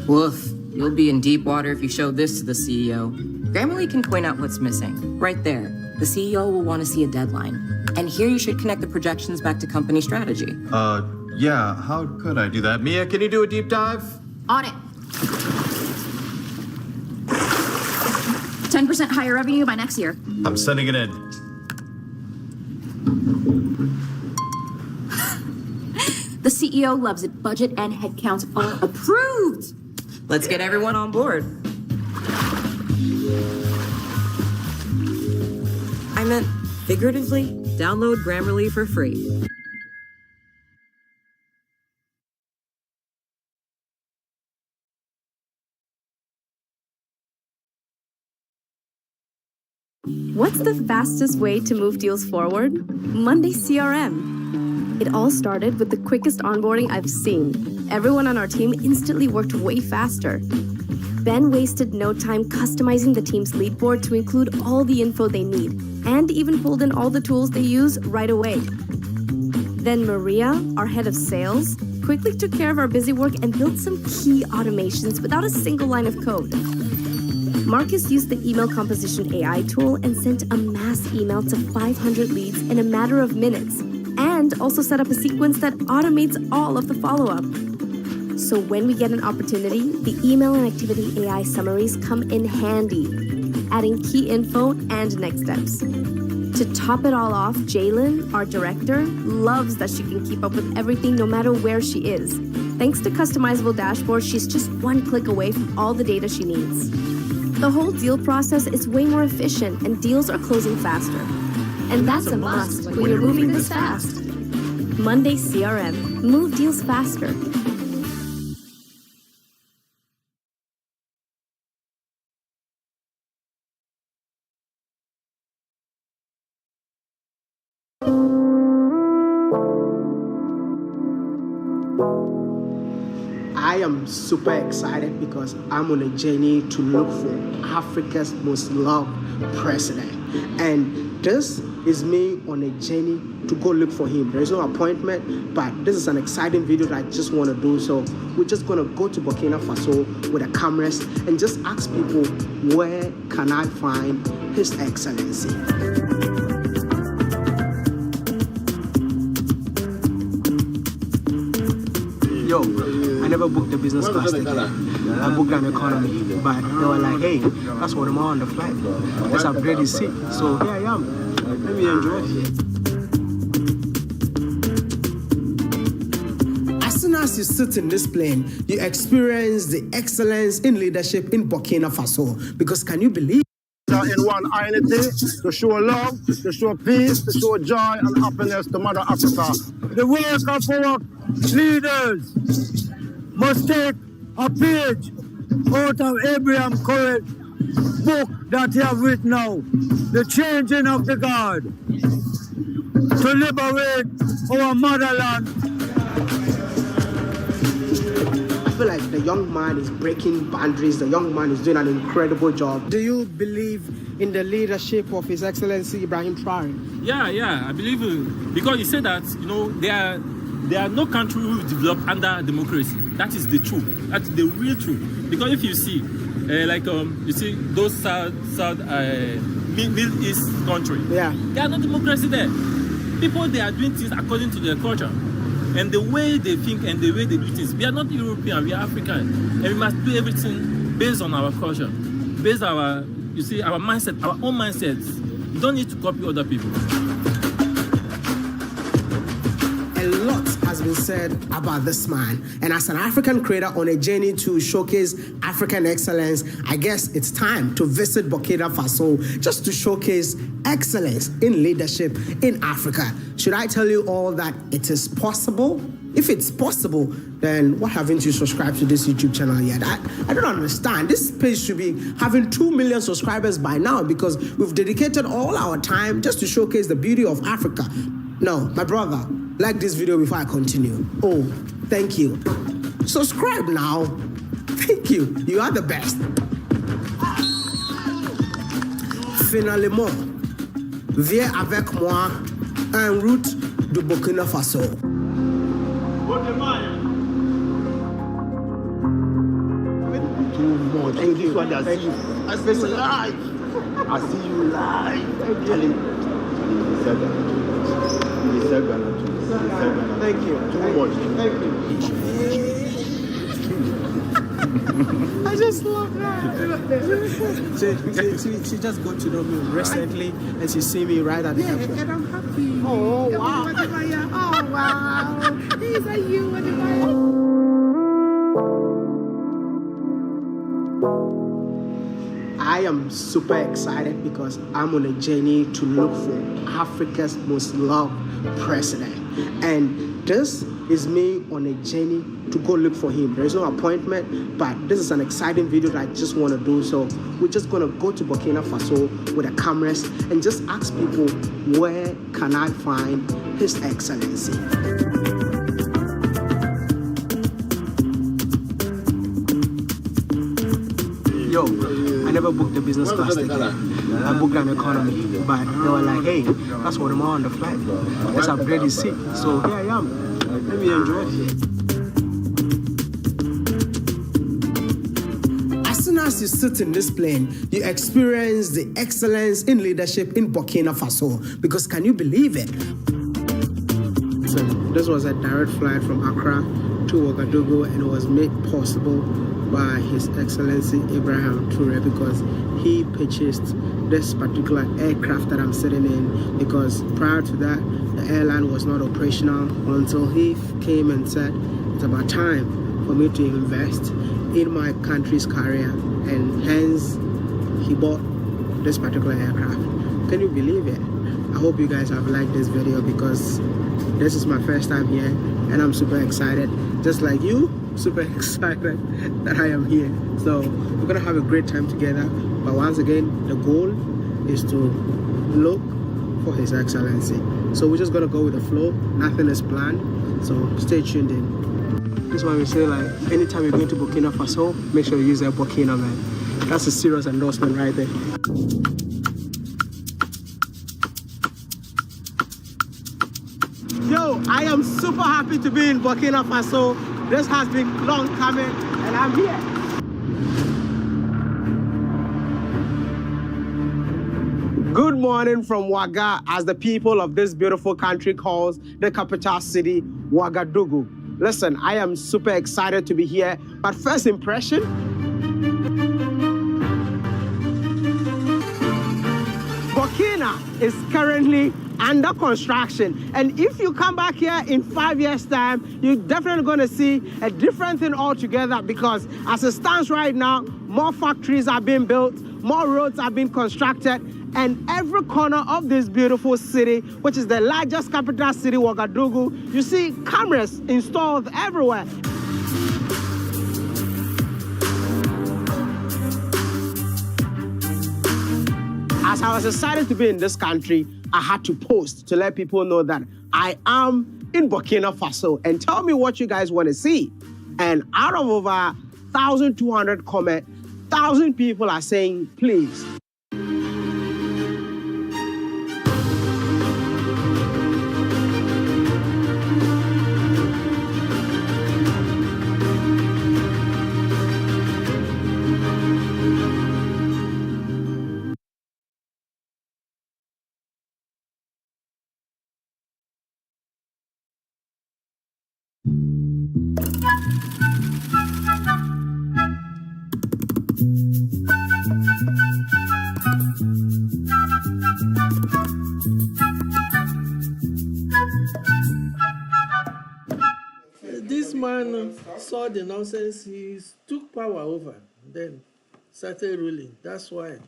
Woof. You'll be in deep water if you show this to the CEO. Grammarly can point out what's missing. Right there. The CEO will want to see a deadline. And here you should connect the projections back to company strategy. Yeah, how could I do that? Mia, can you do a deep dive? On it. 10% higher revenue by next year. I'm sending it in. The CEO loves it. Budget and headcount are approved. Let's get everyone on board. I meant figuratively. Download Grammarly for free. What's the fastest way to move deals forward? Monday CRM. It all started with the quickest onboarding I've seen. Everyone on our team instantly worked way faster. Ben wasted no time customizing the team's lead board to include all the info they need, and even pulled in all the tools they use right away. Then Maria, our head of sales, quickly took care of our busy work and built some key automations without a single line of code. Marcus used the email composition AI tool and sent a mass email to 500 leads in a matter of minutes, and also set up a sequence that automates all of the follow-up. So when we get an opportunity, the email and activity AI summaries come in handy, adding key info and next steps. To top it all off, Jalen, our director, loves that she can keep up with everything no matter where she is. Thanks to customizable dashboards, she's just one click away from all the data she needs. The whole deal process is way more efficient and deals are closing faster. And that's a must when you're moving this fast. Monday CRM. Move deals faster. I am super excited because I'm on a journey to look for Africa's most loved president. And this is me on a journey to go look for him. There is no appointment, but this is an exciting video that I just want to do. So we're just going to go to Burkina Faso with the cameras and just ask people, where can I find His Excellency? Yo, I never booked a business class ticket. I booked an economy, but they were like, hey, that's what I'm on the flight. Let's upgrade the seat. So here I am. Let me enjoy. As soon as you sit in this plane, you experience the excellence in leadership in Burkina Faso. Because can you believe? In one unity, to show love, to show peace, to show joy and happiness to Mother Africa. The work of our leaders must take a page out of Abraham Corrett's book that he have written now, The Changing of the Guard, to liberate our motherland. I feel like the young man is breaking boundaries. The young man is doing an incredible job. Do you believe in the leadership of His Excellency Ibrahim Traoré? Yeah, I believe it. Because he said that, there are no country who develop under democracy. That is the truth. That's the real truth. Because if you see, you see those Middle East countries, yeah, there are no democracy there. People, they are doing things according to their culture. And the way they think and the way they do things. We are not European, we are African. And we must do everything based on our culture. Based on our mindset, our own mindsets. You don't need to copy other people. A lot has been said about this man. And as an African creator on a journey to showcase African excellence, I guess it's time to visit Burkina Faso just to showcase excellence in leadership in Africa. Should I tell you all that it is possible? If it's possible, then why haven't you subscribed to this YouTube channel yet? I don't understand. This page should be having 2 million subscribers by now because we've dedicated all our time just to showcase the beauty of Africa. No, my brother, like this video before I continue. Oh, thank you. Subscribe now. Thank you. You are the best. Finalement, viens avec moi en route de Burkina Faso. Thank you. I see you live. I see you live. Thank you. Too much. Thank you. I just love that. She just got to know me recently and she see me right at the airport. And I'm happy. Oh, wow. Oh, wow. These are you. I am super excited because I'm on a journey to look for Africa's most loved president. And This is me on a journey to go look for him. There is no appointment, but this is an exciting video that I just want to do. So we're just going to go to Burkina Faso with the cameras and just ask people, where can I find His Excellency? Yo, I never booked the business class ticket. I booked an economy, but they were like, hey, that's what I'm on the flight. Let's upgrade the seat. So here I am. Let me enjoy it. As soon as you sit in this plane, you experience the excellence in leadership in Burkina Faso. Because can you believe it? So this was a direct flight from Accra to Ouagadougou, and it was made possible by His Excellency Ibrahim Traoré, because he purchased this particular aircraft that I'm sitting in, because prior to that, the airline was not operational until he came and said, it's about time for me to invest in my country's career, and hence he bought this particular aircraft. Can you believe it? I hope you guys have liked this video, because this is my first time here and I'm super excited, just like you, super excited that I am here. So we're gonna have a great time together, but once again, the goal is to look for His Excellency. So we're just gonna go with the flow. Nothing is planned, so stay tuned in. This is why we say, like, anytime you're going to Burkina Faso, make sure you use Air Burkina, man. That's a serious endorsement right there. Yo, I am super happy to be in Burkina Faso. This has been long coming, and I'm here. Good morning from Ouaga, as the people of this beautiful country calls the capital city, Ouagadougou. Listen, I am super excited to be here, but first impression? Burkina is currently under construction, and if you come back here in 5 years' time, you're definitely going to see a different thing altogether, because as it stands right now, more factories are being built, more roads are being constructed, and every corner of this beautiful city, which is the largest capital city, Ouagadougou, you see cameras installed everywhere. As I was excited to be in this country, I had to post to let people know that I am in Burkina Faso, and tell me what you guys want to see. And out of over 1,200 comments, 1,000 people are saying, please. This man saw the nonsense, he took power over, then started ruling. That's why.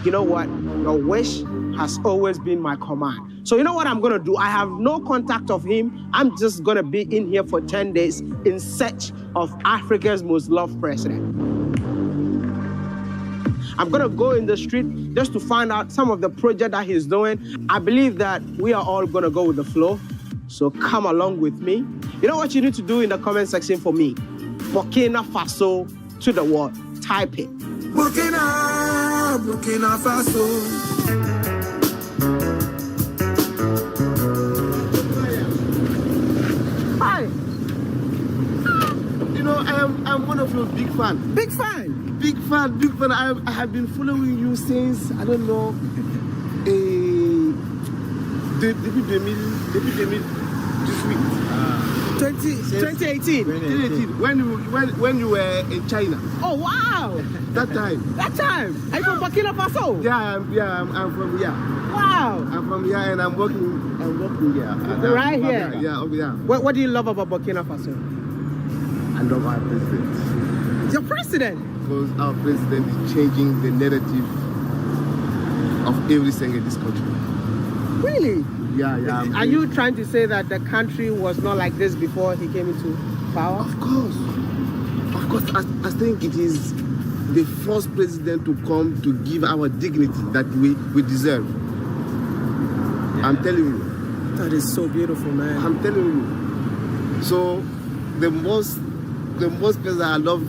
You know what? Your wish has always been my command. So you know what I'm gonna do? I have no contact of him. I'm just gonna be in here for 10 days in search of Africa's most loved president. I'm gonna go in the street just to find out some of the project that he's doing. I believe that we are all gonna go with the flow. So come along with me. You know what you need to do in the comment section for me? Burkina Faso to the world. Type it. Burkina Faso. Hi. You know, I'm one of your big fan. Big fan? Big fan, big fan. I have been following you since, I don't know, depuis 2018. 2018, when you were in China. Oh, wow. That time. That time? Are you from Burkina Faso? Yeah, I'm from here. Wow. I'm from here and I'm working here. Right here? Yeah, over here. What do you love about Burkina Faso? I love our president. Your president? because our president is changing the narrative of everything in this country. Really? Yeah. Are you trying to say that the country was not like this before he came into power? Of course. I think it is the first president to come to give our dignity that we deserve. Yeah. I'm telling you. That is so beautiful, man. I'm telling you. So the most person I love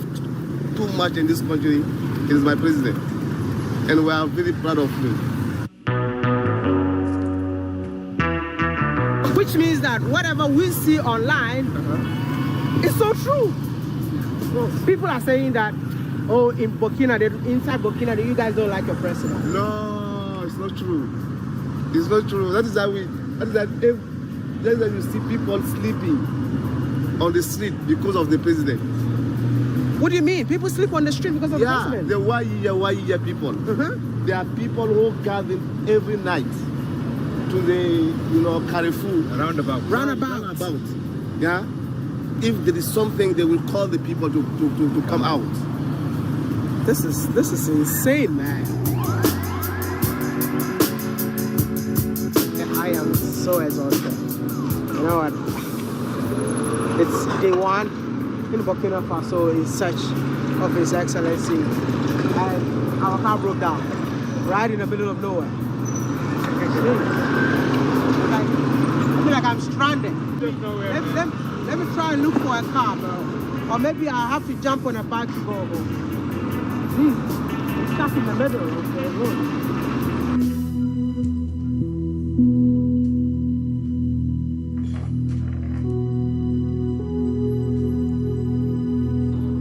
too much in this country is my president. And we are very proud of him. Which means that whatever we see online is so true. People are saying that, in Burkina, inside Burkina, you guys don't like your president. No, it's not true. It's not true. That is that you see people sleeping on the street because of the president. What do you mean? People sleep on the street because of the president? The Waiya people. There are people who gather every night to the Carrefour roundabout. Yeah. If there is something, they will call the people to come out. This is insane, man. I am so exhausted. You know what? It's day one in Burkina Faso in search of His Excellency, and our car broke down right in the middle of nowhere. I feel like I'm stranded. Let me try and look for a car, bro. Or maybe I have to jump on a bike to go home. I'm stuck in the middle of the road.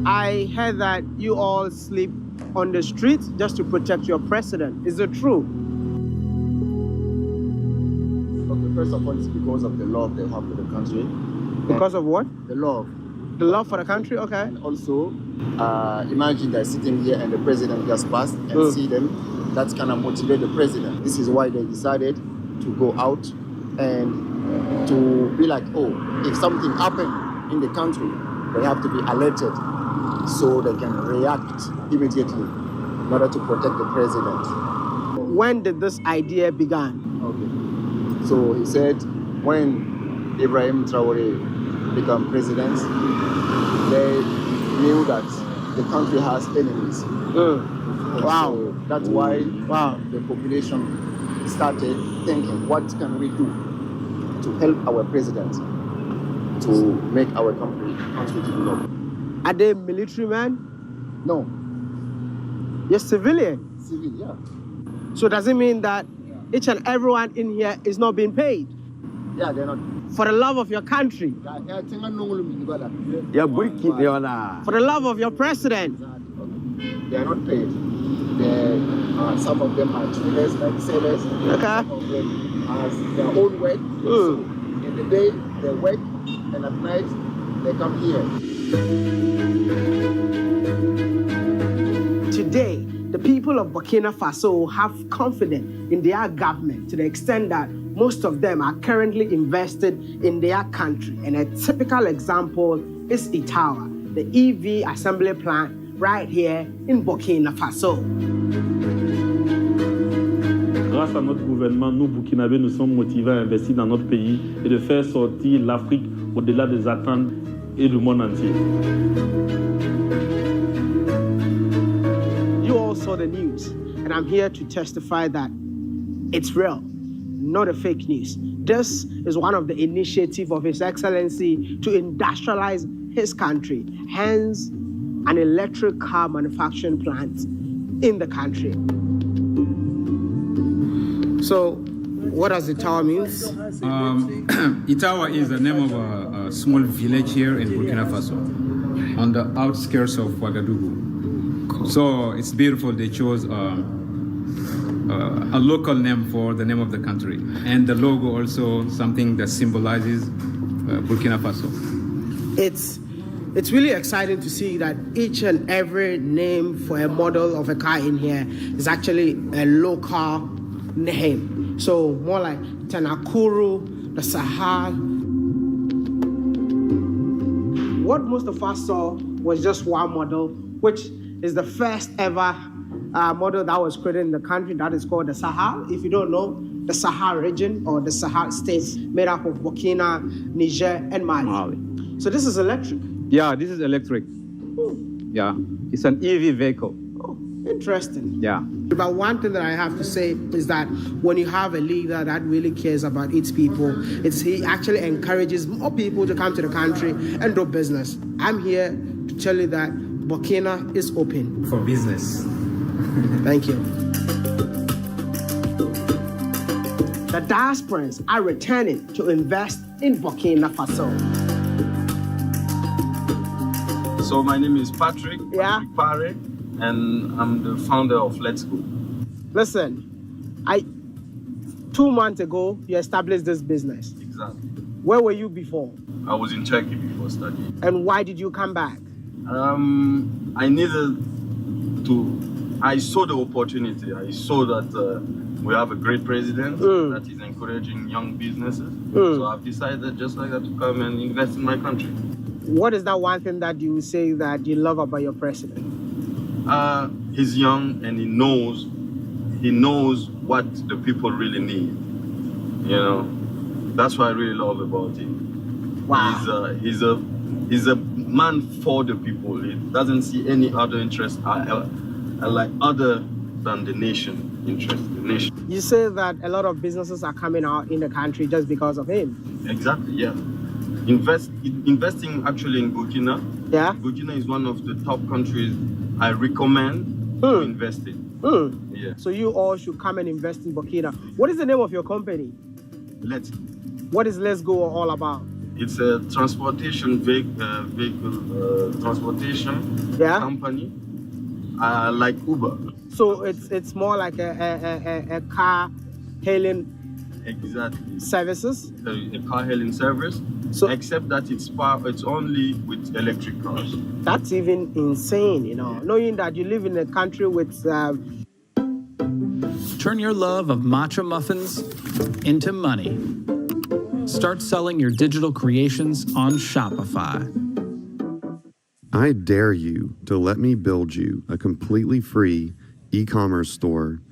I heard that you all sleep on the street just to protect your president. Is it true? Okay, first of all, it's because of the love they have for the country. Because of what? The love. The love for the country? Okay. And also, imagine they're sitting here and the president just passed and see them. That's kind of motivate the president. This is why they decided to go out and to be like, if something happened in the country, they have to be alerted so they can react immediately in order to protect the president. When did this idea begin? Okay. So he said when Ibrahim Traore became president, they knew that the country has enemies. Wow. So that's why the population started thinking, what can we do to help our president to make our country develop? Are they military men? No. You're civilian? Civil, yeah. So does it mean that each and everyone in here is not being paid? Yeah, they're not. For the love of your country? For the love of your president? They are not paid. Some of them are traders, like sailors. Okay. Some of them have their own work. So in the day, they work, and at night, they come here. Today, the people of Burkina Faso have confidence in their government to the extent that most of them are currently invested in their country. And a typical example is Itawa, the EV assembly plant right here in Burkina Faso. Grâce à notre gouvernement, nous, Burkinabés, nous sommes motivés à investir dans notre pays et de faire sortir l'Afrique au-delà des attentes et du monde entier. You all saw the news, and I'm here to testify that it's real, not a fake news. This is one of the initiatives of His Excellency to industrialize his country, hence an electric car manufacturing plant in the country. So, what does Itawa mean? Itawa is the name of a small village here in Burkina Faso, on the outskirts of Ouagadougou. Cool. So it's beautiful. They chose a local name for the name of the country, and the logo also something that symbolizes Burkina Faso. It's really exciting to see that each and every name for a model of a car in here is actually a local name. So more like Tanakuru, the Sahel. What most of us saw was just one model, which is the first ever model that was created in the country that is called the Sahel. If you don't know, the Sahel region or the Sahel states made up of Burkina, Niger, and Mali. So this is electric. Yeah, this is electric. Yeah, it's an EV vehicle. Oh, interesting. Yeah. But one thing that I have to say is that when you have a leader that really cares about its people, he actually encourages more people to come to the country and do business. I'm here to tell you that Burkina is open. For business. Thank you. The diasporans are returning to invest in Burkina Faso. So my name is Patrick Pare, and I'm the founder of Let's Go. Listen, 2 months ago, you established this business. Exactly. Where were you before? I was in Turkey before studying. And why did you come back? I saw the opportunity. I saw that we have a great president that is encouraging young businesses. So I've decided just like that to come and invest in my country. What is that one thing that you say that you love about your president? He's young and he knows what the people really need. You know, that's what I really love about him. Wow. He's a man for the people. He doesn't see any other interest like other than the nation interest. The nation. You say that a lot of businesses are coming out in the country just because of him. Exactly. Yeah. Investing actually in Burkina. Yeah. Burkina is one of the top countries I recommend to invest in. Yeah. So you all should come and invest in Burkina. What is the name of your company? Let's. What is Let's Go all about? It's a transportation transportation company, like Uber. So it's more like a car hailing services. A car hailing service. So except that it's only with electric cars. That's even insane, you know, knowing that you live in a country with. Turn your love of matcha muffins into money. Start selling your digital creations on Shopify. I dare you to let me build you a completely free e-commerce store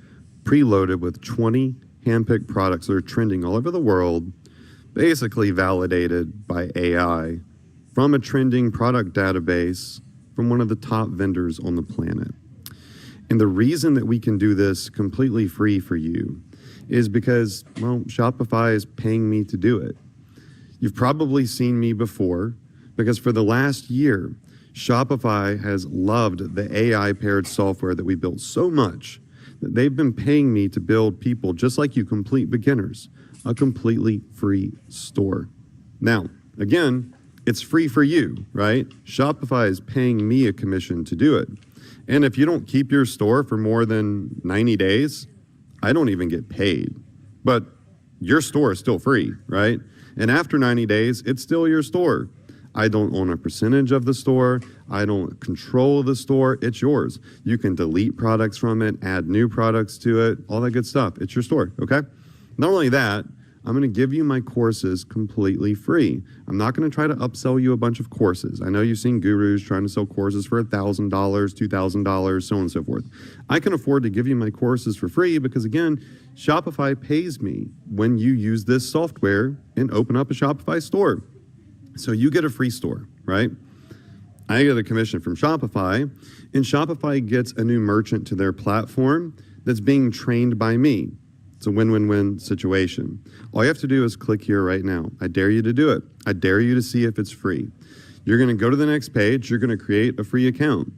preloaded with 20 handpicked products that are trending all over the world, basically validated by AI from a trending product database from one of the top vendors on the planet. And the reason that we can do this completely free for you is because, well, Shopify is paying me to do it. You've probably seen me before because for the last year, Shopify has loved the AI-paired software that we built so much that they've been paying me to build people just like you, complete beginners, a completely free store. Now, again, it's free for you, right? Shopify is paying me a commission to do it. And if you don't keep your store for more than 90 days, I don't even get paid. But your store is still free, right? And after 90 days, it's still your store. I don't own a percentage of the store. I don't control the store. It's yours. You can delete products from it, add new products to it, all that good stuff. It's your store, okay? Not only that, I'm going to give you my courses completely free. I'm not going to try to upsell you a bunch of courses. I know you've seen gurus trying to sell courses for $1,000, $2,000, so on and so forth. I can afford to give you my courses for free because, again, Shopify pays me when you use this software and open up a Shopify store. So you get a free store, right? I get a commission from Shopify, and Shopify gets a new merchant to their platform that's being trained by me. It's a win-win-win situation. All you have to do is click here right now. I dare you to do it. I dare you to see if it's free. You're going to go to the next page. You're going to create a free account.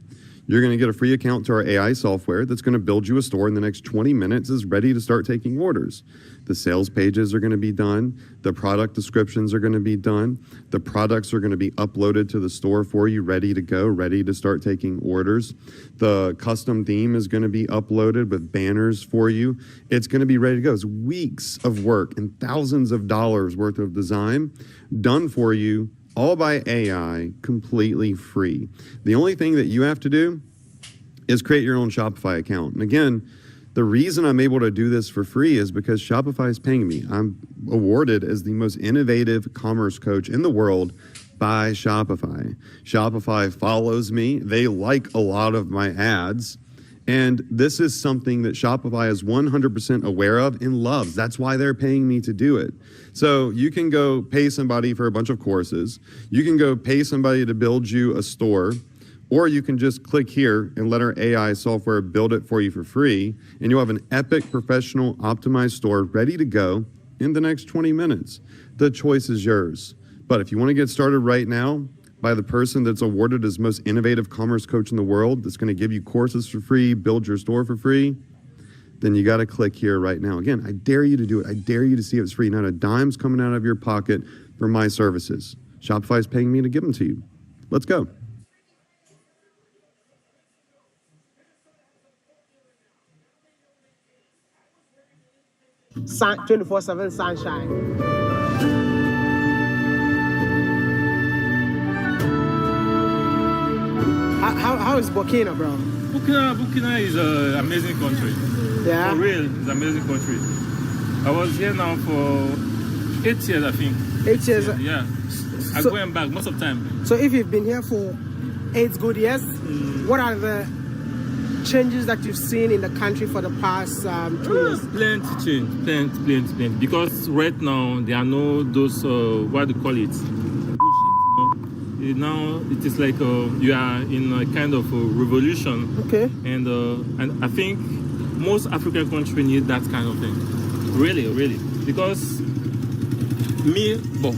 You're going to get a free account to our AI software that's going to build you a store in the next 20 minutes is ready to start taking orders. The sales pages are going to be done. The product descriptions are going to be done. The products are going to be uploaded to the store for you, ready to go, ready to start taking orders. The custom theme is going to be uploaded with banners for you. It's going to be ready to go. It's weeks of work and thousands of dollars worth of design done for you, all by AI, completely free. The only thing that you have to do is create your own Shopify account. And again, the reason I'm able to do this for free is because Shopify is paying me. I'm awarded as the most innovative commerce coach in the world by Shopify. Shopify follows me. They like a lot of my ads. And this is something that Shopify is 100% aware of and loves. That's why they're paying me to do it. So you can go pay somebody for a bunch of courses. You can go pay somebody to build you a store. Or you can just click here and let our AI software build it for you for free. And you'll have an epic, professional, optimized store ready to go in the next 20 minutes. The choice is yours. But if you want to get started right now, by the person that's awarded as most innovative commerce coach in the world, that's going to give you courses for free, build your store for free, then you got to click here right now. Again, I dare you to do it. I dare you to see it's free. Not a dime's coming out of your pocket for my services. Shopify's paying me to give them to you. Let's go. Sun, 24/7 sunshine. How is Burkina, bro? Burkina is an amazing country. Yeah? For real, it's an amazing country. I was here now for 8 years, I think. 8 years? Yeah. I'm going back most of the time. So if you've been here for 8 good years, what are the changes that you've seen in the country for the past 2 years? Plenty change, plenty. Because right now, there are no those, what do you call it? Now it is like you are in a kind of a revolution. Okay. And I think most African countries need that kind of thing. Really. Because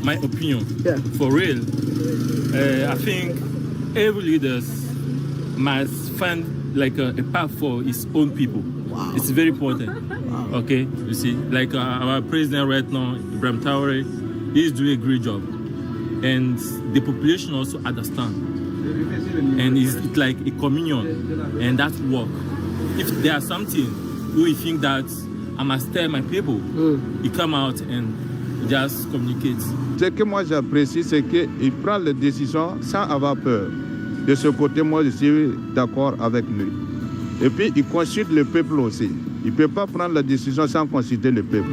my opinion, for real, I think every leader must find like a path for his own people. Wow. It's very important. Wow. Okay, you see, like our president right now, Ibrahim Traore, he's doing a great job. And the population also understand. And it's like a communion, and that work. If there's something we think that I must tell my people, you come out and just communicate. Ce que moi j'apprécie, c'est qu'il prend les décisions sans avoir peur. De ce côté, moi je suis d'accord avec lui. Et puis il consulte le peuple aussi. Il ne peut pas prendre la décision sans consulter le peuple.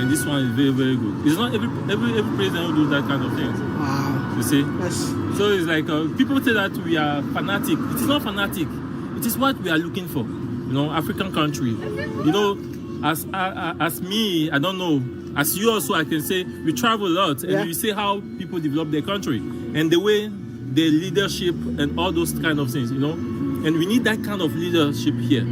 This one is very good. It's not every president who does that kind of thing. Wow. You see? Yes. So it's like people say that we are fanatic. It is not fanatic. It is what we are looking for. You know, African country. You know, as me, I don't know. As you also, I can say we travel a lot, and you see how people develop their country and the way their leadership and all those kind of things. You know, and we need that kind of leadership here.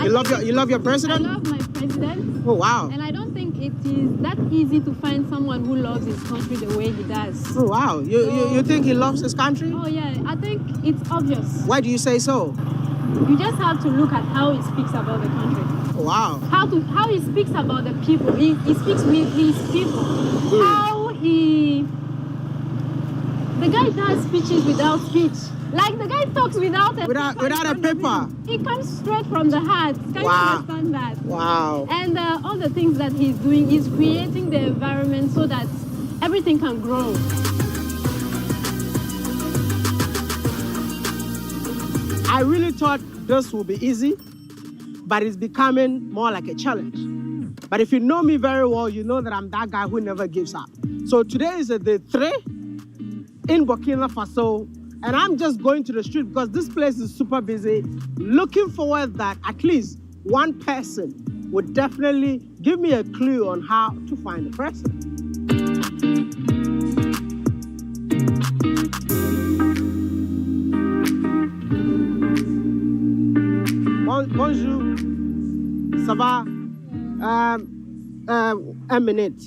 You love your president? I love my president. Oh, wow. And I don't think it is that easy to find someone who loves his country the way he does. Oh, wow. You think he loves his country? Oh, yeah. I think it's obvious. Why do you say so? You just have to look at how he speaks about the country. Oh, wow. How he speaks about the people. He speaks with his people. The guy does speeches without speech. Like the guy talks without a paper. He comes straight from the heart. Can you understand that? Wow. And all the things that he's doing is creating the environment so that everything can grow. I really thought this would be easy, but it's becoming more like a challenge. But if you know me very well, you know that I'm that guy who never gives up. So today is day 3 in Burkina Faso. And I'm just going to the street because this place is super busy, looking forward that at least one person would definitely give me a clue on how to find the president. Bonjour, ça va? Un minute.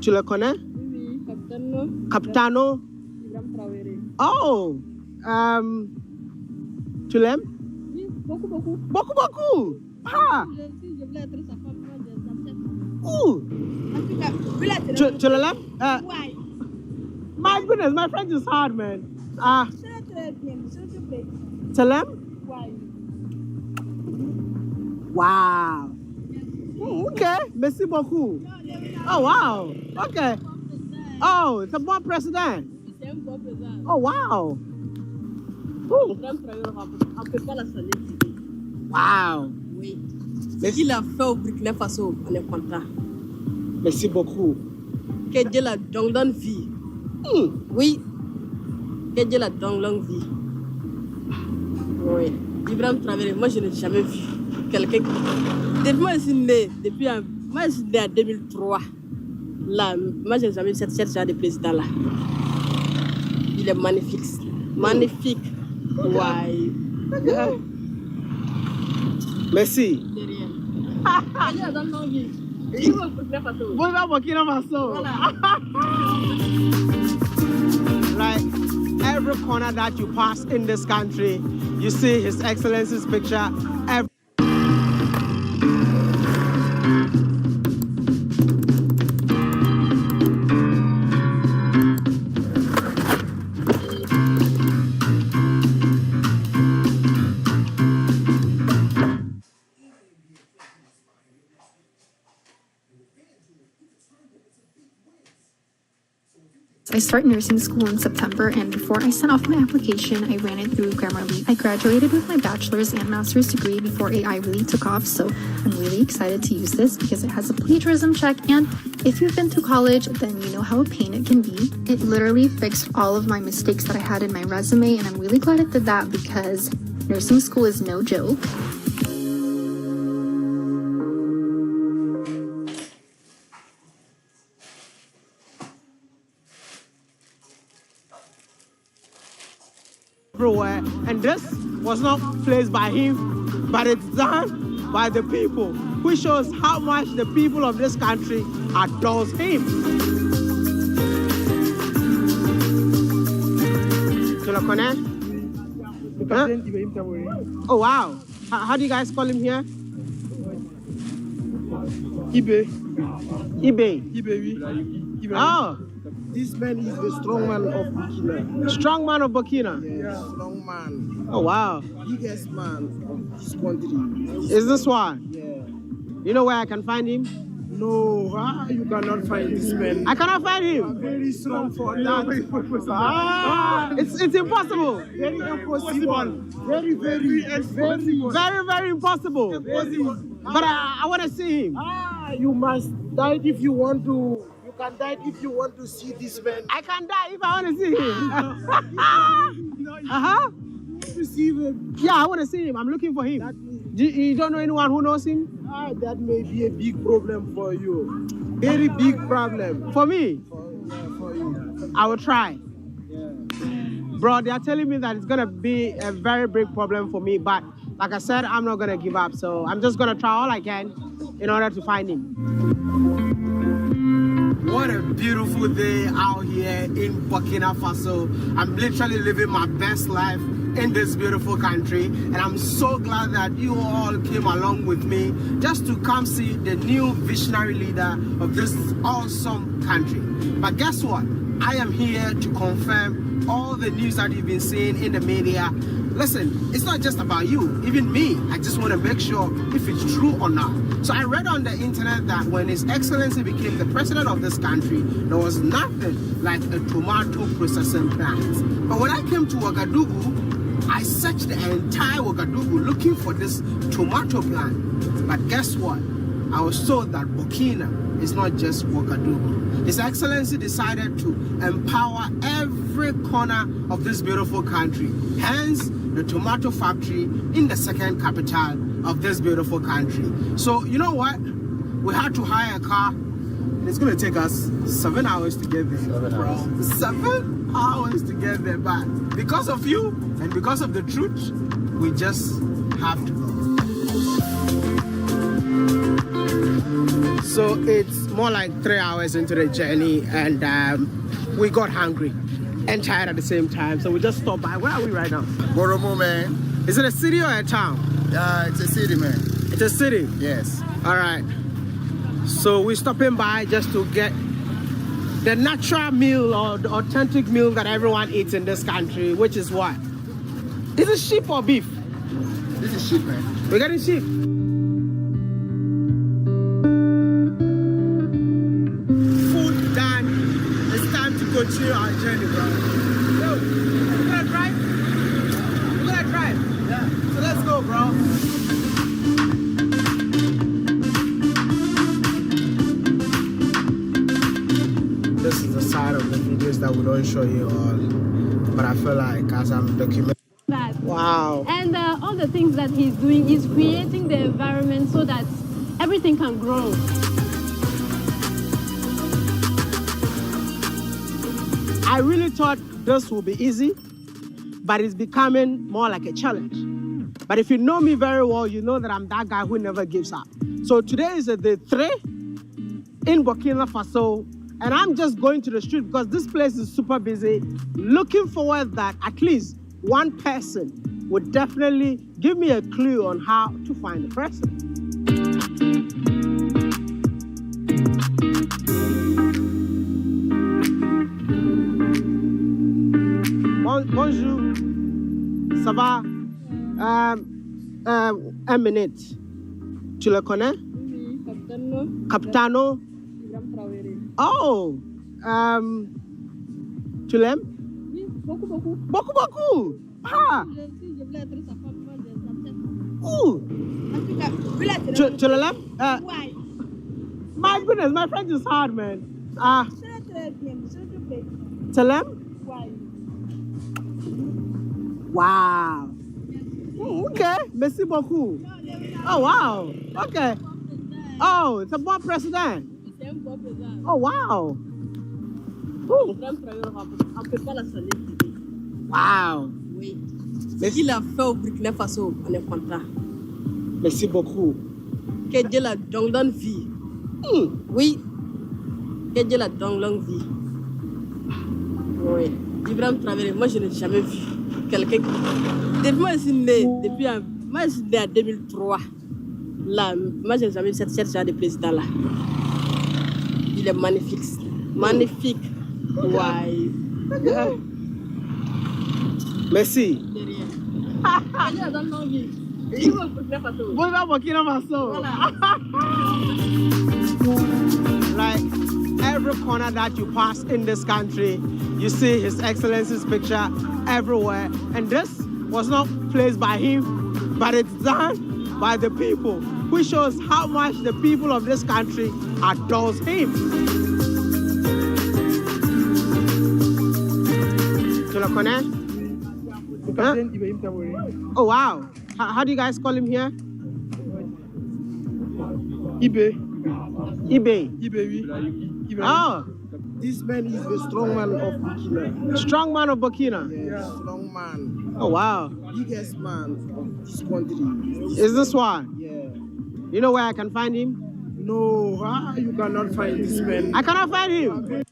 Tu le connais? Oui, Capitano. Capitano? Oh, tu l'aimes? Oui, beaucoup. Beaucoup. Ah. Je voulais être sa femme, moi, Ouh. Tu l'aimes? Ouais. My goodness, my French is hard, man. Très bien, s'il te plaît. Tu l'aimes? Ouais. Wow. Okay, merci beaucoup. Oh, wow. Okay. Oh, c'est un bon président. Oh, wow. On ne peut pas la saluer. Wow. Oui. Ce qu'il a fait au Burkina Faso, on est content. Merci beaucoup. Que Dieu la donne vie. Oui. Que Dieu la donne vie. Oui. Ibrahim Traoré, moi je n'ai jamais vu quelqu'un. Depuis moi je suis né, moi je suis né en 2003. Là, moi je n'ai jamais vu cette genre de président là. Il est magnifique. Magnifique. Ouais. Merci. De rien. Que Dieu la donne vie. Il va Burkina Faso. Like every corner that you pass in this country, you see His Excellency's picture. I start nursing school in September, and before I sent off my application, I ran it through Grammarly. I graduated with my bachelor's and master's degree before AI really took off, so I'm really excited to use this because it has a plagiarism check, and if you've been to college, then you know how a pain it can be. It literally fixed all of my mistakes that I had in my resume, and I'm really glad it did that because nursing school is no joke. Everywhere, and this was not placed by him, but it's done by the people, which shows how much the people of this country adores him. Tu le connais? Huh? Oh wow! How do you guys call him here? Ibe. Ibe. Oh. This man is the strong man of Burkina. Strong man of Burkina? Yes, strong man. Oh, wow. Biggest man of this country. Is this one? Yeah. You know where I can find him? No, you cannot find this man. I cannot find him. I'm very strong for that. It's impossible. Very impossible. Very impossible. But I want to see him. You must die if you want to. You can die if you want to see this man. I can die if I want to see him. To see him. Yeah, I want to see him. I'm looking for him. You don't know anyone who knows him? That may be a big problem for you. Very big problem. For me? For you. I will try. Yeah. Bro, they are telling me that it's going to be a very big problem for me, but like I said, I'm not going to give up. So I'm just going to try all I can in order to find him. What a beautiful day out here in Burkina Faso. I'm literally living my best life in this beautiful country, and I'm so glad that you all came along with me just to come see the new visionary leader of this awesome country. But guess what? I am here to confirm all the news that you've been seeing in the media. Listen, it's not just about you, even me. I just want to make sure if it's true or not. So I read on the internet that when His Excellency became the president of this country, there was nothing like a tomato processing plant. But when I came to Ouagadougou, I searched the entire Ouagadougou looking for this tomato plant. But guess what? I was told that Burkina is not just Ouagadougou. His Excellency decided to empower every corner of this beautiful country. Hence, the tomato factory in the second capital of this beautiful country. So, you know what? We had to hire a car. It's going to take us 7 hours to get there. 7 hours to get there. But because of you and because of the truth, we just have to go. So it's more like 3 hours into the journey, and we got hungry and tired at the same time. So we just stopped by. Where are we right now? Boromo, man. Is it a city or a town? It's a city, man. It's a city? Yes. All right. So we're stopping by just to get the natural meal or the authentic meal that everyone eats in this country, which is what? Is it sheep or beef? This is sheep, man. We're getting sheep. Food done. It's time to continue our journey, bro. Yo, you gonna drive? You gonna drive? Yeah. So let's go, bro. don't show you all, but I feel like as I'm documenting. Wow. And all the things that he's doing is creating the environment so that everything can grow. I really thought this would be easy, but it's becoming more like a challenge. But if you know me very well, you know that I'm that guy who never gives up. So today is day 3 in Burkina Faso, and I'm just going to the street because this place is super busy, looking forward that at least one person would definitely give me a clue on how to find the person. Bonjour, ça va? Un minute. Tu le connais? Oui, Capitano. Oh, tu l'aimes? Oui, beaucoup, beaucoup. Beaucoup, beaucoup. Ah. Je voulais être sa femme, moi, je Ouh. Tu l'aimes? Ouais. My goodness, my French is hard, man. Très bien, s'il te plaît. Tu l'aimes? Ouais. Wow. Okay, merci beaucoup. Oh, wow. Okay. Oh, it's a bon président. C'est un bon président. Oh, wow. On peut pas la saluer. Wow. Oui. Ce qu'il a fait au Burkina Faso, on est content. Merci beaucoup. Que Dieu la donne vie. Oui. Que Dieu la donne vie. Oui. Ibrahim Traoré, moi je n'ai jamais vu quelqu'un. Depuis moi je suis né, moi je suis né en 2003. Là, moi je n'ai jamais vu cette genre de président là. Il est magnifique. Magnifique. Ouais. Merci. De rien. Que Dieu la donne vie. Il va au Burkina Faso. Vous va au Burkina Faso. Like every corner that you pass in this country, you see His Excellency's picture everywhere. And this was not placed by him, but it's done by the people, which shows how much the people of this country adores him. Tu le connais? Huh? Oh, wow. How do you guys call him here? Ibe. Ibe. Ibe. Oh. This man is the strong man of Burkina. Strong man of Burkina? Yes, strong man. Oh, wow. Biggest man of this country. Is this one? Yeah. You know where I can find him? No, you cannot find this man. I cannot find him.